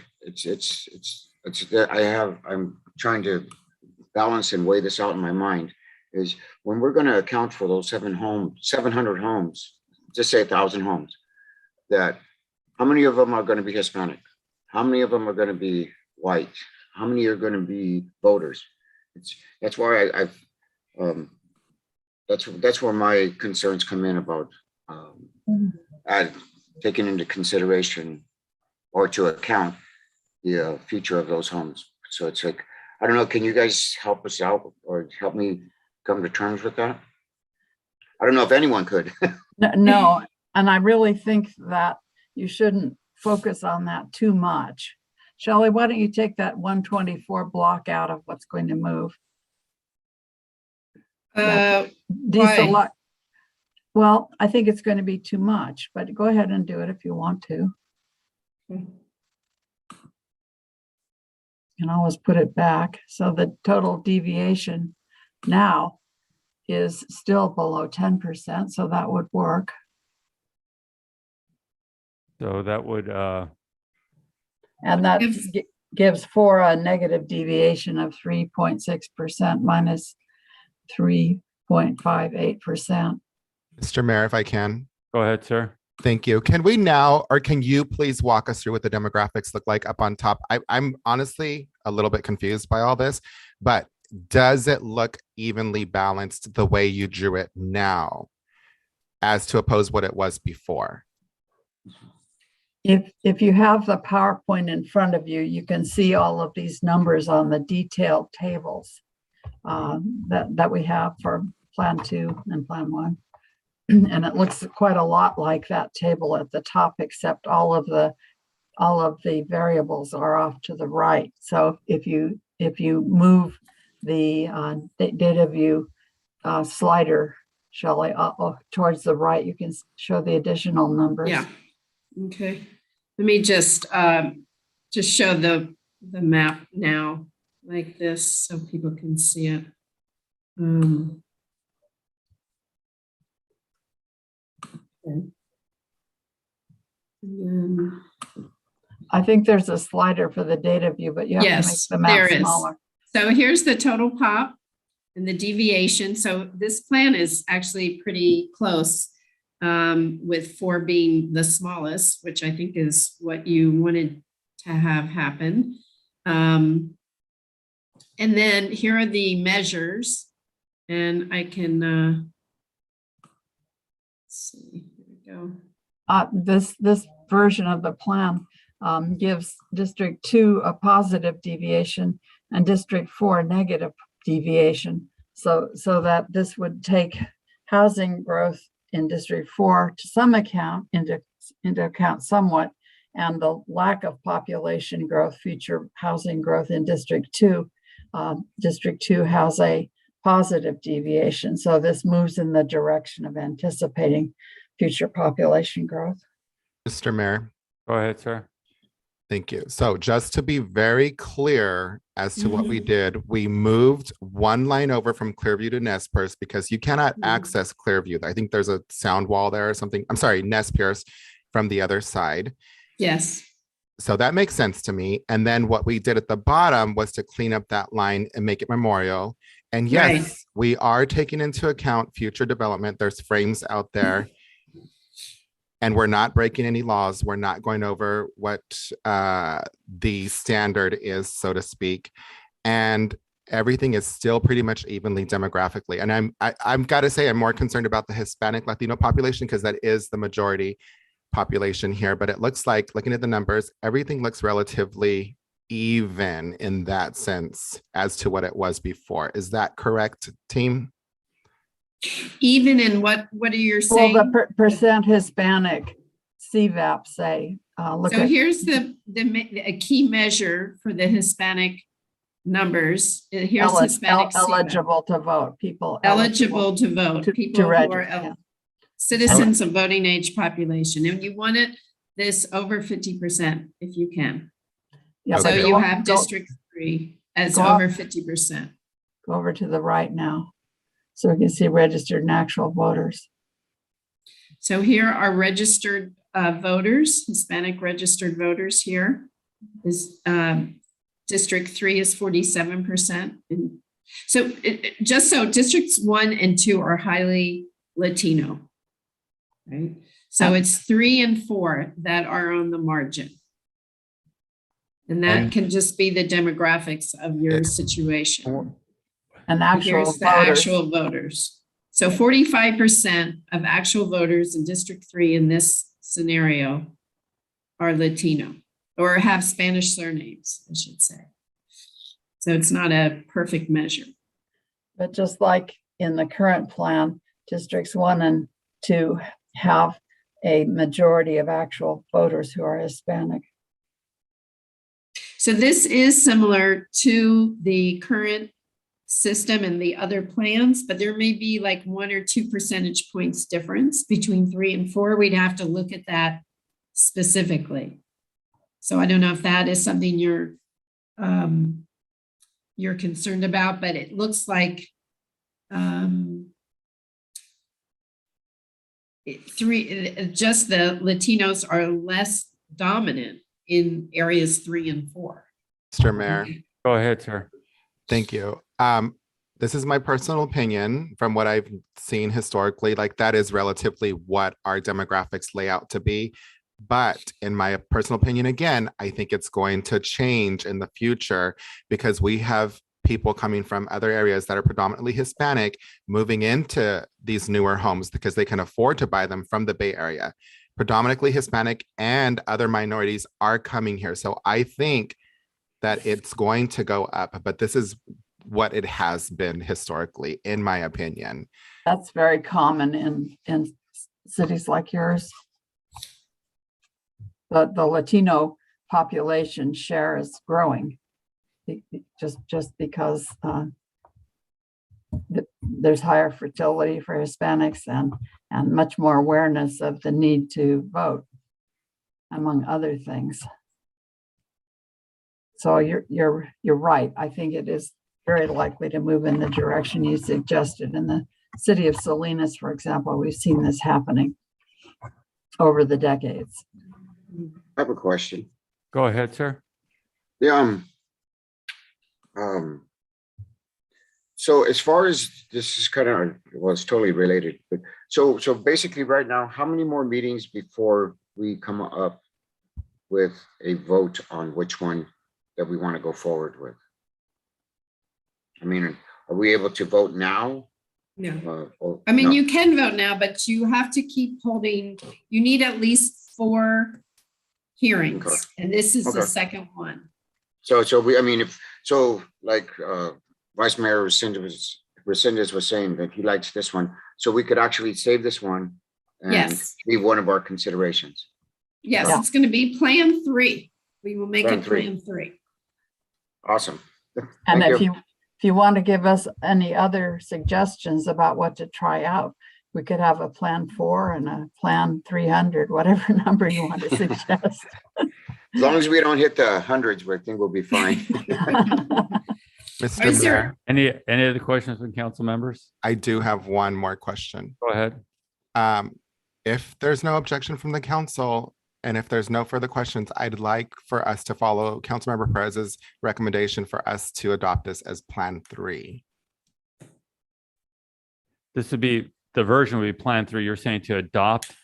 I'm trying to balance and weigh this out in my mind, is when we're going to account for those 700 homes, just say 1,000 homes, that how many of them are going to be Hispanic? How many of them are going to be white? How many are going to be voters? That's why that's where my concerns come in about taking into consideration or to account the future of those homes. So it's like, I don't know, can you guys help us out or help me come to terms with that? I don't know if anyone could. No, and I really think that you shouldn't focus on that too much. Shelley, why don't you take that 124 block out of what's going to move? Deselect. Well, I think it's going to be too much, but go ahead and do it if you want to. You can always put it back. So the total deviation now is still below 10%, so that would work. So that would, And that gives for a negative deviation of 3.6% minus 3.58%. Mr. Mayor, if I can. go ahead, sir. Thank you. Can we now, or can you please walk us through what the demographics look like up on top? I'm honestly a little bit confused by all this, but does it look evenly balanced the way you drew it now as to oppose what it was before? If you have the PowerPoint in front of you, you can see all of these numbers on the detailed tables that we have for Plan 2 and Plan 1. And it looks quite a lot like that table at the top, except all of the all of the variables are off to the right. So if you move the data view slider, Shelley, towards the right, you can show the additional numbers. Yeah. Okay. Let me just show the map now like this so people can see it. Okay. And then, I think there's a slider for the data view, but you have to make yes, the map there is. smaller. So here's the total pop and the deviation. So this plan is actually pretty close, with 4 being the smallest, which I think is what you wanted to have happen. And then here are the measures, and I can let's see. Here we go. This version of the plan gives District 2 a positive deviation and District 4 a negative deviation. So that this would take housing growth in District 4 to some account into account somewhat, and the lack of population growth, future housing growth in District 2. District 2 has a positive deviation. So this moves in the direction of anticipating future population growth. Mr. Mayor. Go ahead, sir. Thank you. So just to be very clear as to what we did, we moved one line over from Clearview to Nez Perce because you cannot access Clearview. I think there's a sound wall there or something. I'm sorry, Nez Perce from the other side. Yes. So that makes sense to me. And then what we did at the bottom was to clean up that line and make it memorial. And yes, Right. we are taking into account future development. There's frames out there. And we're not breaking any laws. We're not going over what the standard is, so to speak. And everything is still pretty much evenly demographically. And I'm got to say, I'm more concerned about the Hispanic Latino population because that is the majority population here. But it looks like, looking at the numbers, everything looks relatively even in that sense as to what it was before. Is that correct, team? Even in what are you saying? Well, the percent Hispanic CVAP say. So here's a key measure for the Hispanic numbers. Here's Hispanic CVAP. Eligible to vote. People eligible to vote. People who are citizens of voting age population, and you want this over 50% if you can. Yeah, so you have District 3 as over 50%. Go over to the right now, so we can see registered and actual voters. So here are registered voters, Hispanic registered voters here. Is District 3 is 47%. And so just so Districts 1 and 2 are highly Latino, right? So it's 3 and 4 that are on the margin. And that can just be the demographics of your situation. And here's the actual voters. So 45% of actual voters in District 3 in this scenario are Latino or have Spanish surnames, I should say. So it's not a perfect measure. But just like in the current plan, Districts 1 and 2 have a majority of actual voters who are Hispanic. So this is similar to the current system and the other plans, but there may be like 1 or 2 percentage points difference between 3 and 4. We'd have to look at that specifically. So I don't know if that is something you're concerned about, but it looks like just the Latinos are less dominant in areas 3 and 4. Mr. Mayor. Go ahead, sir. Thank you. This is my personal opinion from what I've seen historically, like that is relatively what our demographics lay out to be. But in my personal opinion, again, I think it's going to change in the future because we have people coming from other areas that are predominantly Hispanic moving into these newer homes because they can afford to buy them from the Bay Area. Predominantly Hispanic and other minorities are coming here. So I think that it's going to go up, but this is what it has been historically, in my opinion. That's very common in cities like yours. The Latino population share is growing. Just because there's higher fertility for Hispanics and much more awareness of the need to vote, among other things. So you're right. I think it is very likely to move in the direction you suggested. In the city of Salinas, for example, we've seen this happening over the decades. I have a question. Go ahead, sir. Yeah. So as far as this is kind of, well, it's totally related, but so basically right now, how many more meetings before we come up with a vote on which one that we want to go forward with? I mean, are we able to vote now? No. Or I mean, no? you can vote now, but you have to keep holding, you need at least 4 hearings. Okay. And this is the Okay. second one. So we, I mean, if, so like Vice Mayor Resendez was saying that he likes this one, so we could actually save this one and Yes. be one of our considerations. Yes, Yeah. it's going to be Plan 3. We will make Plan it 3. Plan 3. Awesome. And Thank if you want to give us any other suggestions about what to try out, we could have a Plan 4 and a Plan 300, whatever number you want to suggest. As long as we don't hit the hundreds, I think we'll be fine. Mr. Is there- Mayor, Any other questions from council members? I do have one more question. Go ahead. If there's no objection from the council, and if there's no further questions, I'd like for us to follow Councilmember Perez's recommendation for us to adopt this as Plan 3. This would be, the version would be Plan 3. You're saying to adopt.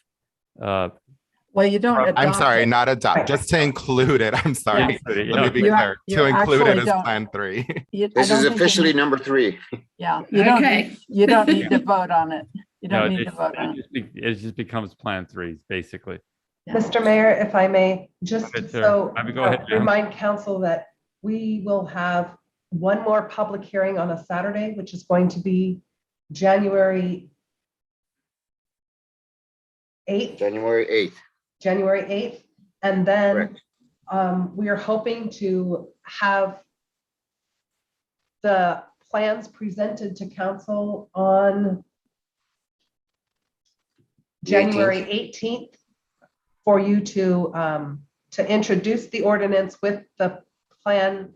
Well, you don't I'm adopt sorry, it. not adopt, just to include it. I'm sorry. Yeah. Let me be You clear, you to include it actually as don't- Plan 3. I This don't is think you officially need- number 3. Yeah, you don't Okay. need, you don't need to vote on it. You No, don't need to vote on it. it just becomes Plan 3, basically. Yeah. Mr. Mayor, if I may, just Go ahead, sir. so I mean, go ahead, ma'am. remind council that we will have one more public hearing on a Saturday, which is going to be January 8th. January 8th. And then Correct. we are hoping to have the plans presented to council on The January 18th for you to introduce the ordinance with the plan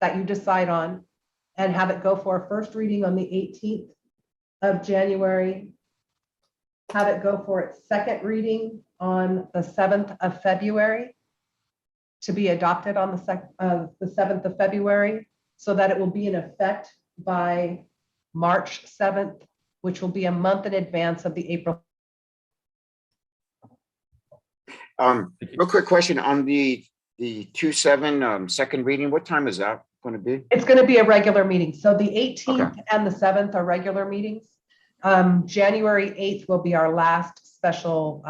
that you decide on and have it go for a first reading on the 18th of January. Have it go for its second reading on the 7th of February to be adopted on the 7th of February, so that it will be in effect by March 7th, which will be a month in advance of the April. Real quick question on the 2/7 second reading. What time is that going to be? It's going to be a regular meeting. So the 18th and the 7th are regular meetings. January 8th will be our last special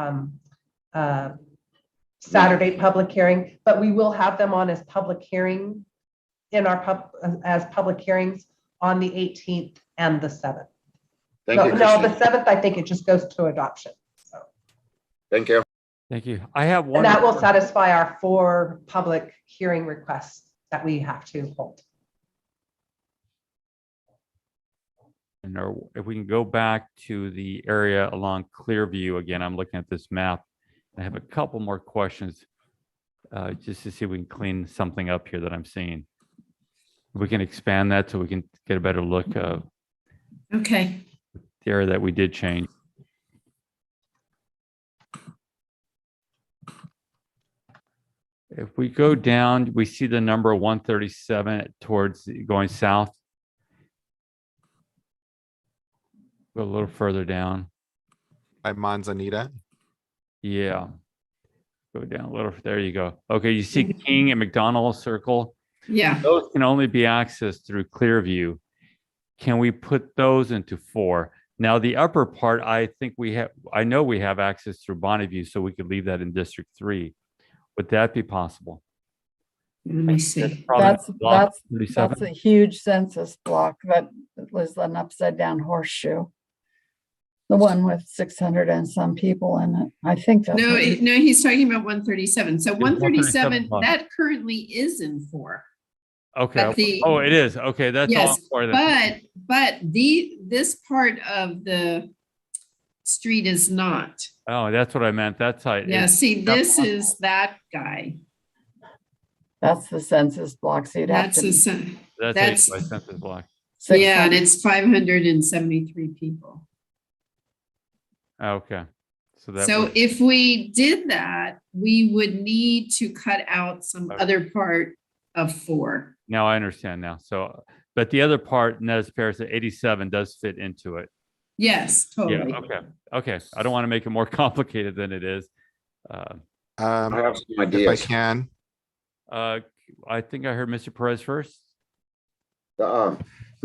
Saturday public hearing, but we will have them on as public hearing as public hearings on the 18th and the 7th. Thank you, No, the Christine. 7th, I think it just goes to adoption. So, Thank you. Thank you. I have one. and that will more- satisfy our 4 public hearing requests that we have to hold. And if we can go back to the area along Clearview again, I'm looking at this map. I have a couple more questions just to see if we can clean something up here that I'm seeing. We can expand that so we can get a better look of Okay. the area that we did change. If we go down, we see the number 137 towards going south. Go a little further down. By Manzanita. Yeah. Go down a little. There you go. Okay, you see King and McDonald Circle. Yeah. Those can only be accessed through Clearview. Can we put those into 4? Now, the upper part, I think I know we have access through Bonneview, so we could leave that in District 3. Would that be possible? Let me see. Probably That's block 37. a huge census block. That was an upside down horseshoe. The one with 600 and some people in it. I think that's. No, what he- no, he's talking about 137. So 137, 137 block. that currently is in 4. Okay. But the- Oh, it is. Okay, that's all. Yes, for the- but this part of the street is not. Oh, that's what I meant. That's how. Yeah, see, this is that guy. That's the census block. So you'd have That's to. a, sen- That's that's- by census block. yeah, and 600. it's 573 people. Okay. So that. So would- if we did that, we would need to cut out some Okay. other part of 4. Now I understand now. So, but the other part, Nez Perce at 87 does fit into it. Yes, totally. Yeah. Okay. Okay. I don't want to make it more complicated than it is. I have some If I ideas. can, I think I heard Mr. Perez first. No,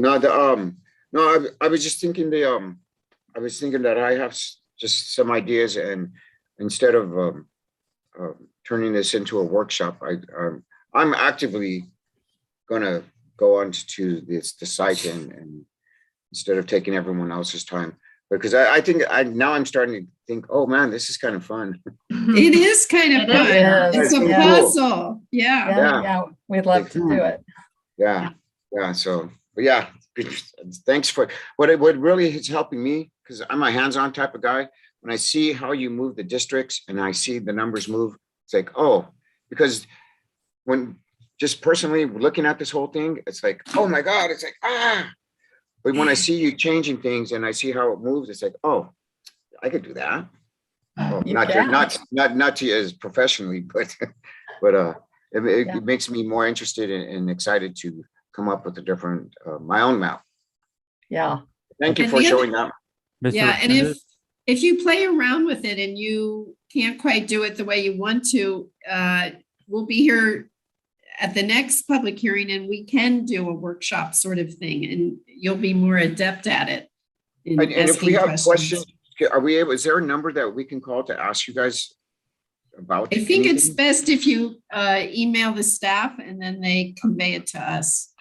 I was just thinking I was thinking that I have just some ideas, and instead of turning this into a workshop, I'm actively gonna go on to the site and instead of taking everyone else's time, because I think now I'm starting to think, oh man, this is kind of fun. It is kind of It fun. is. It's a Yeah. puzzle. Yeah. Yeah, we'd love to do it. Yeah. So, but yeah, thanks for what really is helping me, because I'm a hands-on type of guy. When I see how you move the districts and I see the numbers move, it's like, oh, because when just personally looking at this whole thing, it's like, oh my God, it's like, ah. But when I see you changing things and I see how it moves, it's like, oh, I could do that. Well, You not can. to you as professionally, but Yeah. it makes me more interested and excited to come up with a different my own map. Yeah. Thank you And for the other- showing that. Mr. Yeah, and Resendez? if you play around with it and you can't quite do it the way you want to, we'll be here at the next public hearing and we can do a workshop sort of thing, and you'll be more adept at it. in And if we asking have questions, are we able, is there a number that we can call to ask you guys about? I think it's anything? best if you email the staff and then they convey it to us.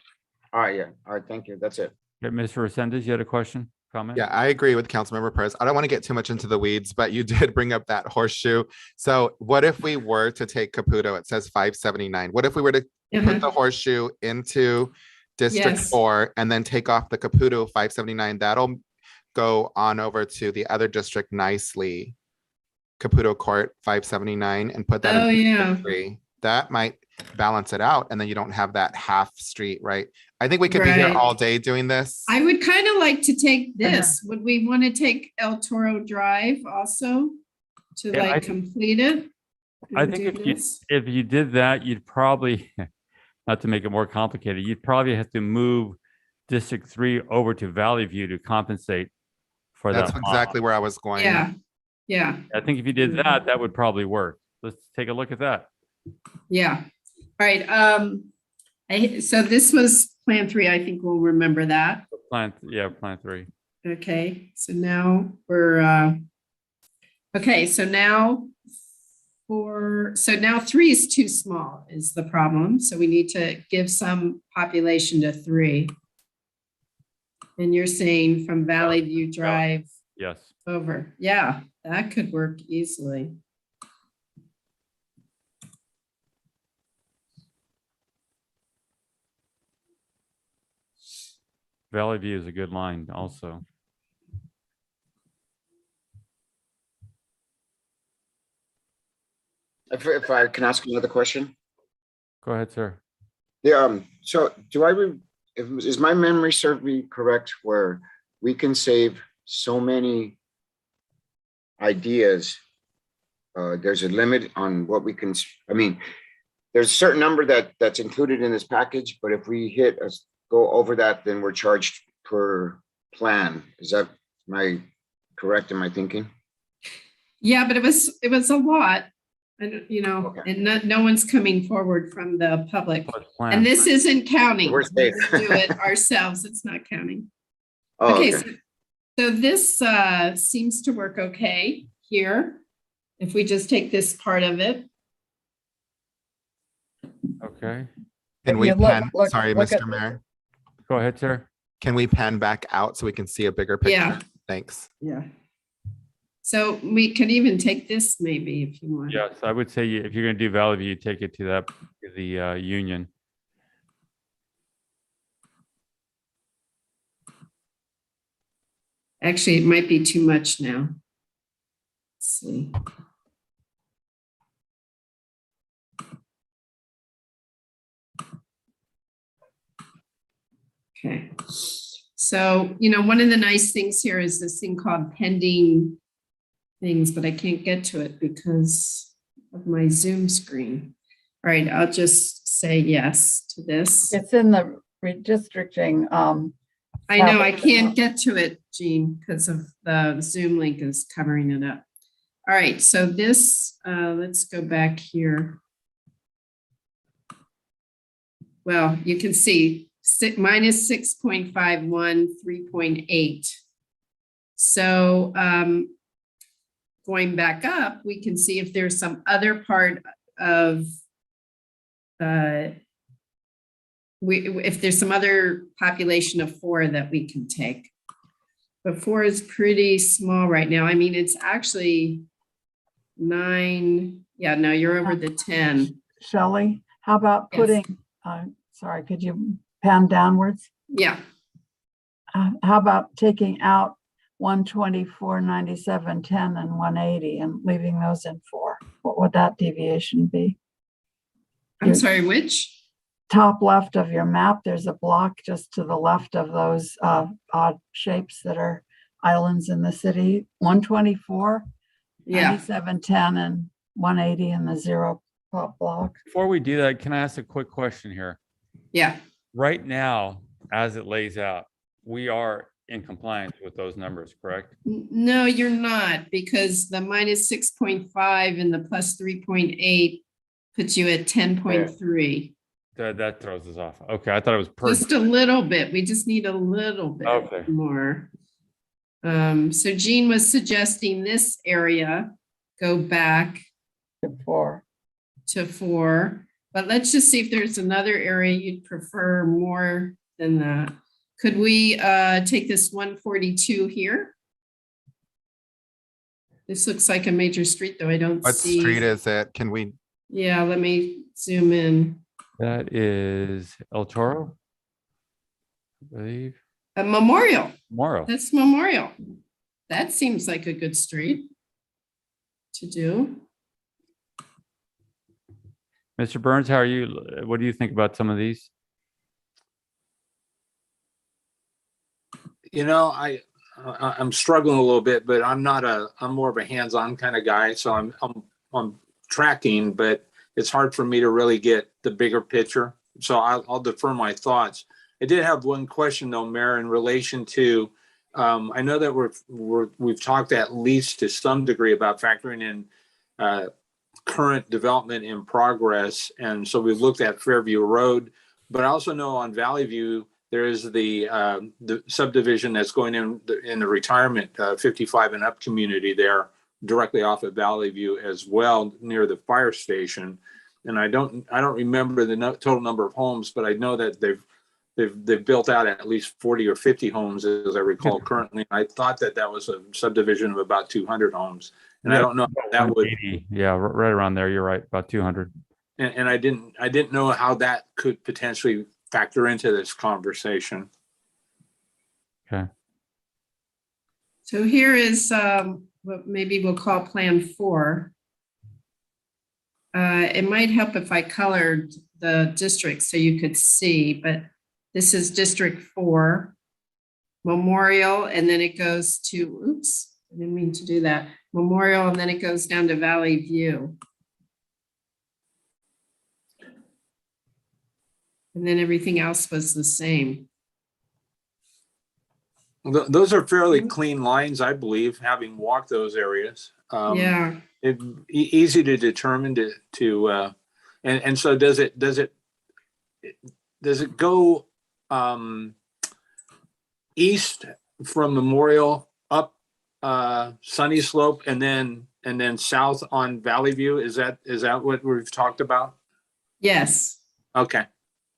All right, yeah. All right, thank you. That's it. Okay, Mr. Resendez, you had a question, comment? yeah, I agree with Councilmember Perez. I don't want to get too much into the weeds, but you did bring up that horseshoe. So what if we were to take Caputo? It says 579. What if we were to put the horseshoe into District Yes. 4 and then take off the Caputo 579? That'll go on over to the other district nicely. Caputo Court 579 and put that Oh, in yeah. District 3. That might balance it out, and then you don't have that half street, right? I think we could be here Right. all day doing this. I would kind of like to take this. Would we want to take El Toro Drive also to Yeah, like complete it? I and think do this? if you did that, you'd probably, not to make it more complicated, you'd probably have to move District 3 over to Valley View to compensate for That's that. exactly where I was going. Yeah, yeah, I think if you did that, that would probably work. Let's take a look at that. yeah. All right, so this was Plan 3, I think we'll remember that. Plan 3. Okay, so now we're, okay, so now 3 is too small is the problem. So we need to give some population to 3. And you're saying from Valley View Drive Yes. over. Yeah, that could work easily. Valley View is a good line also. If I can ask another question? Go ahead, sir. Yeah, so is my memory serve me correct where we can save so many ideas? There's a limit on what we can, I mean, there's a certain number that's included in this package, but if we go over that, then we're charged per plan. Am I correct in my thinking? Yeah, but it was a lot. And, Okay. and no one's coming forward from the public. Plus plan. And this isn't counting. We're safe. We do it ourselves. It's not counting. Oh, Okay, so this seems to work okay here. If we just take this part of it. Okay, Can we you look- pan, look- sorry, look at- Mr. Mayor, go ahead, sir. can we pan back out so we can see a bigger Yeah. picture? Thanks. Yeah. So we could even take this maybe if you want. Yes, I would say if you're going to do Valley View, take it to the Union. Actually, it might be too much now. Let's see. Okay. So, one of the nice things here is this thing called pending things, but I can't get to it because of my Zoom screen. All right, I'll just say yes to this. It's in the redistricting. I know I can't get to it, Jean, because of the Zoom link is covering it up. All right, so this, let's go back here. Well, you can see minus 6.51, 3.8. So going back up, we can see if there's some other part of if there's some other population of 4 that we can take. But 4 is pretty small right now. I mean, it's actually 9. Yeah, no, you're over the 10. Shelley, how about putting, sorry, could you pan downwards? Yeah. How about taking out 124, 97, 10, and 180 and leaving those in 4? What would that deviation be? I'm sorry, which? Top left of your map, there's a block just to the left of those odd shapes that are islands in the city. 124, 97, 10, and 180 in the 0 block. Before we do that, can I ask a quick question here? Yeah. Right now, as it lays out, we are in compliance with those numbers, correct? No, you're not, because the minus 6.5 and the plus 3.8 puts you at 10.3. That throws us off. Okay, I thought it was perfect. Just a little bit. We just need a little bit more. So Jean was suggesting this area go back to 4. But let's just see if there's another area you'd prefer more than that. Could we take this 142 here? This looks like a major street, though. I don't see. What street is it? Can we? Yeah, let me zoom in. That is El Toro, I believe. A Memorial. Memorial. That's Memorial. That seems like a good street to do. Mr. Burns, how are you? What do you think about some of these? I'm struggling a little bit, but I'm more of a hands-on kind of guy. So I'm tracking, but it's hard for me to really get the bigger picture. So I'll defer my thoughts. I did have one question though, Mayor, in relation to, I know that we've talked at least to some degree about factoring in current development in progress. And so we've looked at Fairview Road, but I also know on Valley View, there is the subdivision that's going in the retirement 55 and up community there, directly off of Valley View as well, near the fire station. And I don't remember the total number of homes, but I know that they've built out at least 40 or 50 homes, as I recall currently. I thought that was a subdivision of about 200 homes, and I don't know how that would. Yeah, right around there. You're right, about 200. And I didn't know how that could potentially factor into this conversation. Okay. So here is what maybe we'll call Plan 4. It might help if I colored the districts so you could see, but this is District 4, Memorial, and then it goes to, oops, I didn't mean to do that. Memorial, and then it goes down to Valley View. And then everything else was the same. Those are fairly clean lines, I believe, having walked those areas. Yeah. Easy to determine and so does it go east from Memorial up Sunny Slope and then south on Valley View? Is that what we've talked about? Yes. Okay.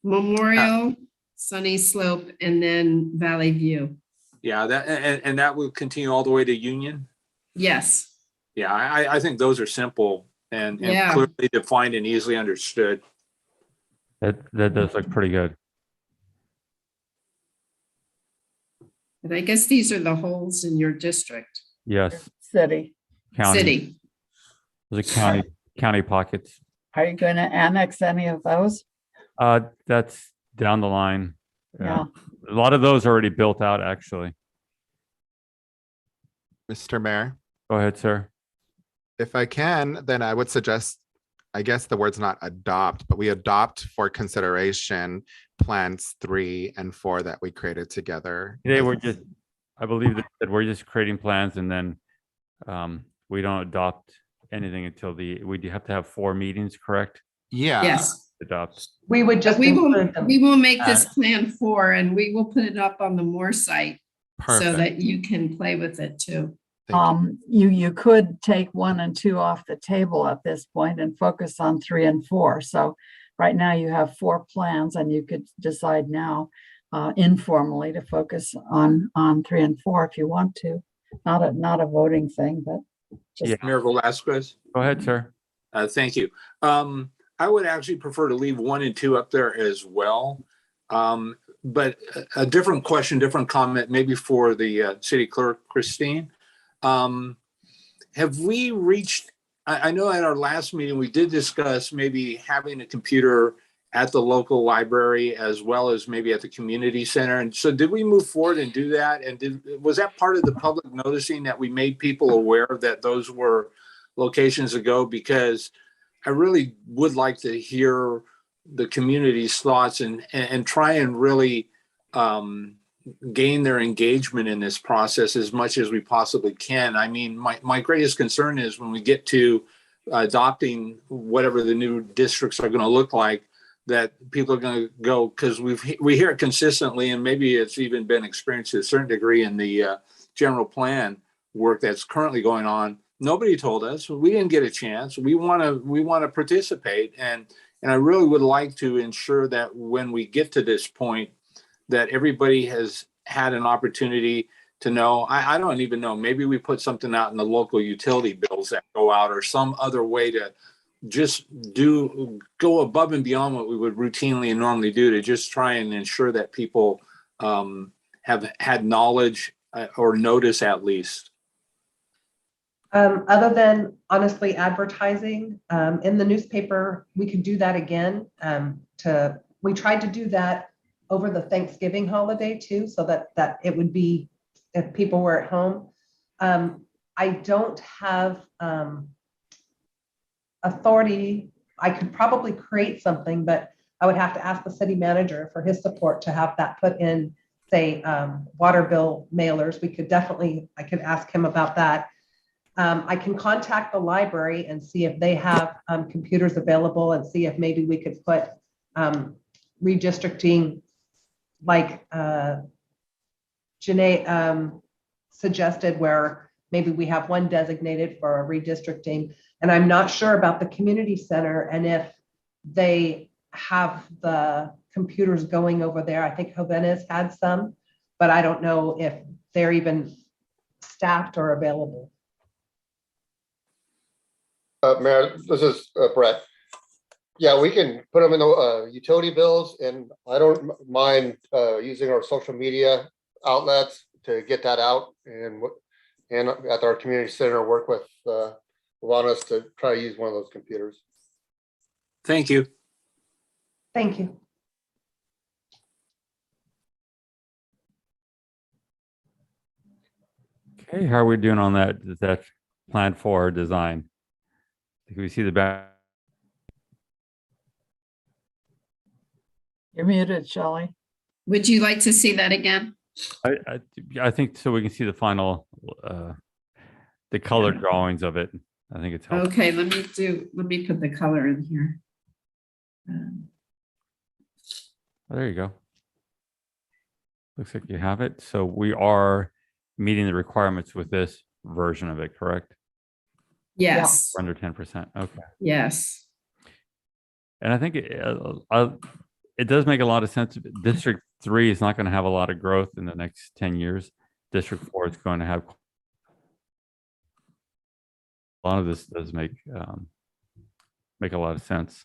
Memorial, Sunny Slope, and then Valley View. Yeah, that will continue all the way to Union. Yes. Yeah, I think those are simple and Yeah. clearly defined and easily understood. That does look pretty good. And I guess these are the holes in your district, Yes, City, county, city. those are county pockets. are you going to annex any of those? That's down the line. Yeah. A lot of those are already built out, actually. Mr. Mayor, Go ahead, sir. if I can, then I would suggest, I guess the word's not adopt, but we adopt for consideration plans 3 and 4 that we created together. Today, I believe that we're just creating plans and then we don't adopt anything until we do have to have 4 meetings, correct? Yeah. Yes. Adopt. We would just We will, include them. we will make this plan 4 and we will put it up on the Moore site so Perfect. that you can play with it too. Thank you. You could take 1 and 2 off the table at this point and focus on 3 and 4. So right now you have 4 plans and you could decide now informally to focus on 3 and 4 if you want to. Not a voting thing, but just. Yeah. Mayor Velazquez. Go ahead, sir. Thank you. I would actually prefer to leave 1 and 2 up there as well. But a different question, different comment, maybe for the city clerk, Christine. Have we reached, I know at our last meeting, we did discuss maybe having a computer at the local library as well as maybe at the community center. And so did we move forward and do that? And was that part of the public noticing that we made people aware that those were locations to go? Because I really would like to hear the community's thoughts and try and really gain their engagement in this process as much as we possibly can. I mean, my greatest concern is when we get to adopting whatever the new districts are going to look like, that people are going to go, because we hear it consistently, and maybe it's even been experienced to a certain degree in the general plan work that's currently going on. Nobody told us. We didn't get a chance. We want to participate, and I really would like to ensure that when we get to this point, that everybody has had an opportunity to know. I don't even know. Maybe we put something out in the local utility bills that go out, or some other way to just go above and beyond what we would routinely and normally do to just try and ensure that people have had knowledge or notice at least. Other than honestly advertising in the newspaper, we could do that again. We tried to do that over the Thanksgiving holiday too, so that it would be if people were at home. I don't have authority. I could probably create something, but I would have to ask the city manager for his support to have that put in, say, water bill mailers. I could ask him about that. I can contact the library and see if they have computers available and see if maybe we could put redistricting like Janae suggested, where maybe we have one designated for redistricting. And I'm not sure about the community center and if they have the computers going over there. I think Jovenes had some, but I don't know if they're even staffed or available. Mayor, this is Brett. Yeah, we can put them in the utility bills, and I don't mind using our social media outlets to get that out, and at our community center work with want us to try to use one of those computers. Thank you. Thank you. Okay, how are we doing on that? Is that plan for design? Can we see the back? You're muted, Shelley. Would you like to see that again? I think so. We can see the final, the color drawings of it. I think it's helpful. Okay, let me put the color in here. Oh, there you go. Looks like you have it. So we are meeting the requirements with this version of it, correct? Yes. We're under 10%. Okay. Yes. And I think it does make a lot of sense. District 3 is not going to have a lot of growth in the next 10 years. District 4 is going to have. a lot of this does make a lot of sense.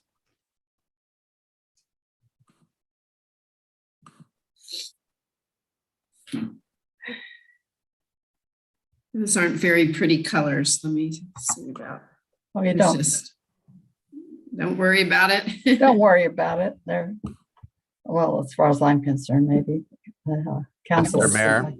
Those aren't very pretty colors. Let me see about. Oh, you It's don't, just- Don't worry about it. don't worry about it. They're, well, as far as I'm concerned, maybe the council. Mr. Mayor.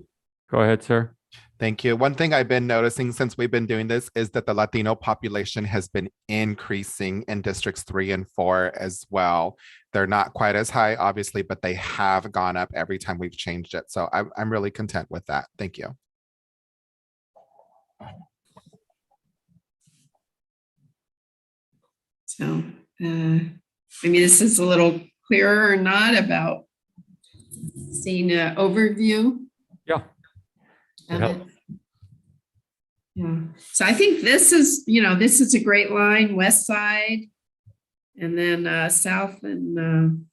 Go ahead, sir. Thank you. One thing I've been noticing since we've been doing this is that the Latino population has been increasing in districts 3 and 4 as well. They're not quite as high, obviously, but they have gone up every time we've changed it. So I'm really content with that. Thank you. So, maybe this is a little clearer or not about seeing an overview. Yeah. of Yeah. it. Yeah, so I think this is, this is a great line, west side, and then south and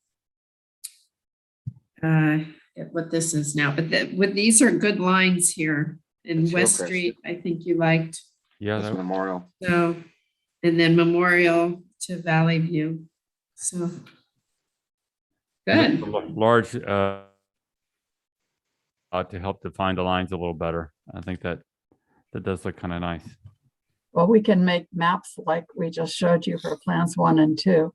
what this is now, but these are good lines here. In That's West real Street, I think you liked, Yeah, That's Memorial. so, and then Memorial to Valley View, so. Good. large to help define the lines a little better. I think that does look kind of nice. Well, we can make maps like we just showed you for plans 1 and 2,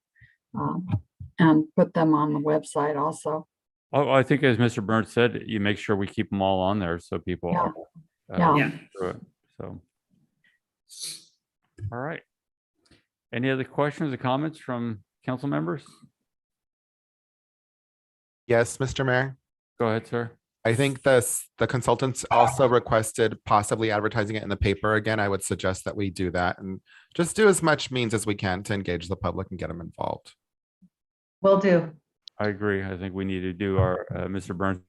and put them on the website also. Oh, I think as Mr. Burns said, you make sure we keep them all on there so people Yeah. are Yeah. Yeah. through it. So, all right. Any other questions or comments from council members? Yes, Mr. Mayor. Go ahead, sir. I think the consultants also requested possibly advertising it in the paper again. I would suggest that we do that and just do as much means as we can to engage the public and get them involved. Will do. I agree. I think we need to do our Mr. Burns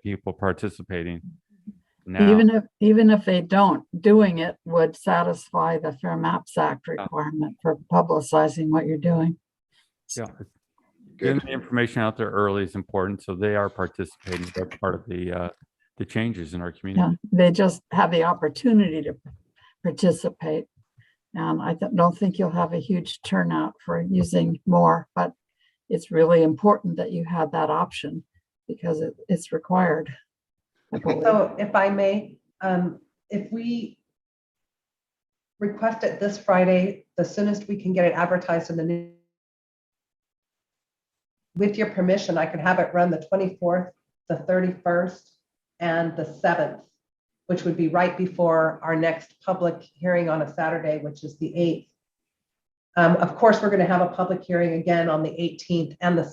people participating now. Even if they don't, doing it would satisfy the Fair Maps Act requirement for publicizing what you're doing. Yeah. Getting the information out there early is important, so they are participating. They're part of the changes in our community. Yeah, they just have the opportunity to participate. And I don't think you'll have a huge turnout for using more, but it's really important that you have that option because it's required. I believe. So if I may, if we request it this Friday, the soonest we can get it advertised in the news. With your permission, I could have it run the 24th, the 31st, and the 7th, which would be right before our next public hearing on a Saturday, which is the 8th. Of course, we're going to have a public hearing again on the 18th and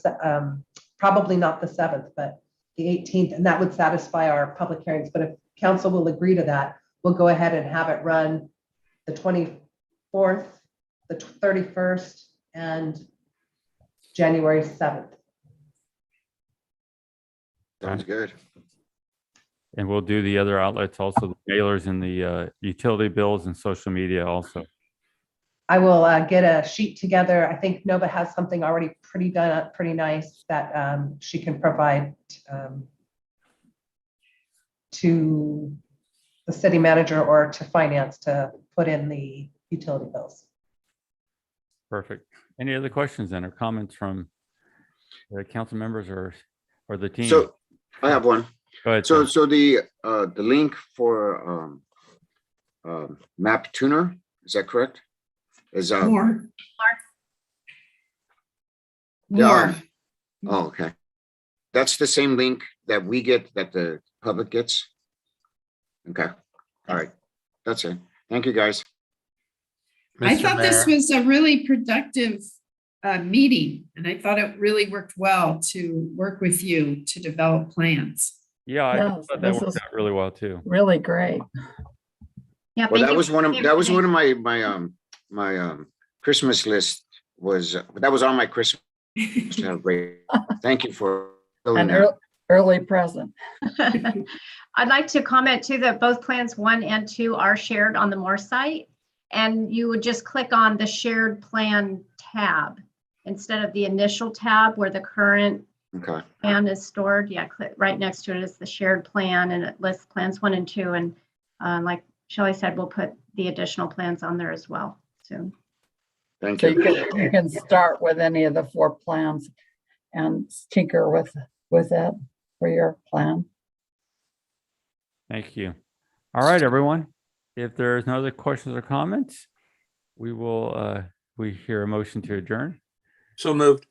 probably not the 7th, but the 18th, and that would satisfy our public hearings. But if council will agree to that, we'll go ahead and have it run the 24th, the 31st, and January 7th. Sounds good. And we'll do the other outlets also, the mailers and the utility bills and social media also. I will get a sheet together. I think Nova has something already pretty nice that she can provide to the city manager or to finance to put in the utility bills. Perfect. Any other questions then or comments from the council members or the team? So I have one. Go ahead. So sir. the link for map tuner, is that correct? Is More. Yeah. Oh, okay. That's the same link that we get, that the public gets? Okay. All right. That's it. Thank you, guys. I Mr. thought this Mayor. was a really productive meeting, and I thought it really worked well to work with you to develop plans. Yeah, I Yes, thought that this worked is- out really well too. Really great. Yeah, Well, thank that you was for one of the my Christmas list that was on my Christmas. Great. Thank you for filling An that. early present. I'd like to comment too that both plans 1 and 2 are shared on the Moore site. And you would just click on the shared plan tab instead of the initial tab where the current Okay. plan is stored. Yeah, click right next to it is the shared plan and it lists plans 1 and 2. And like Shelley said, we'll put the additional plans on there as well soon. Thank So you. you can start with any of the 4 plans and tinker with it for your plan. Thank you. All right, everyone. If there's no other questions or comments, we will, we hear a motion to adjourn. So moved.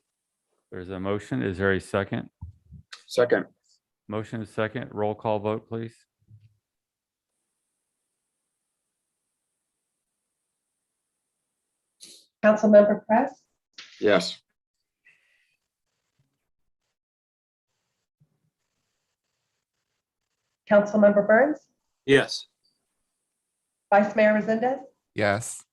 There's a motion. Is there a second? Second, Motion is second. Roll call vote, please. Councilmember Press, yes. Councilmember Burns, Yes. Vice Mayor Resendez, Yes.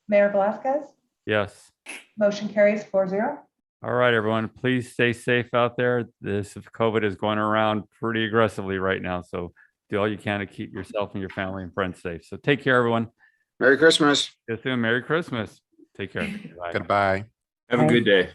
Mayor Velazquez, Yes. motion carries 4-0. All right, everyone, please stay safe out there. This COVID is going around pretty aggressively right now. So do all you can to keep yourself and your family and friends safe. So take care, everyone. Merry Christmas. See you soon. Merry Christmas. Take care. Bye. Goodbye. Have a good day.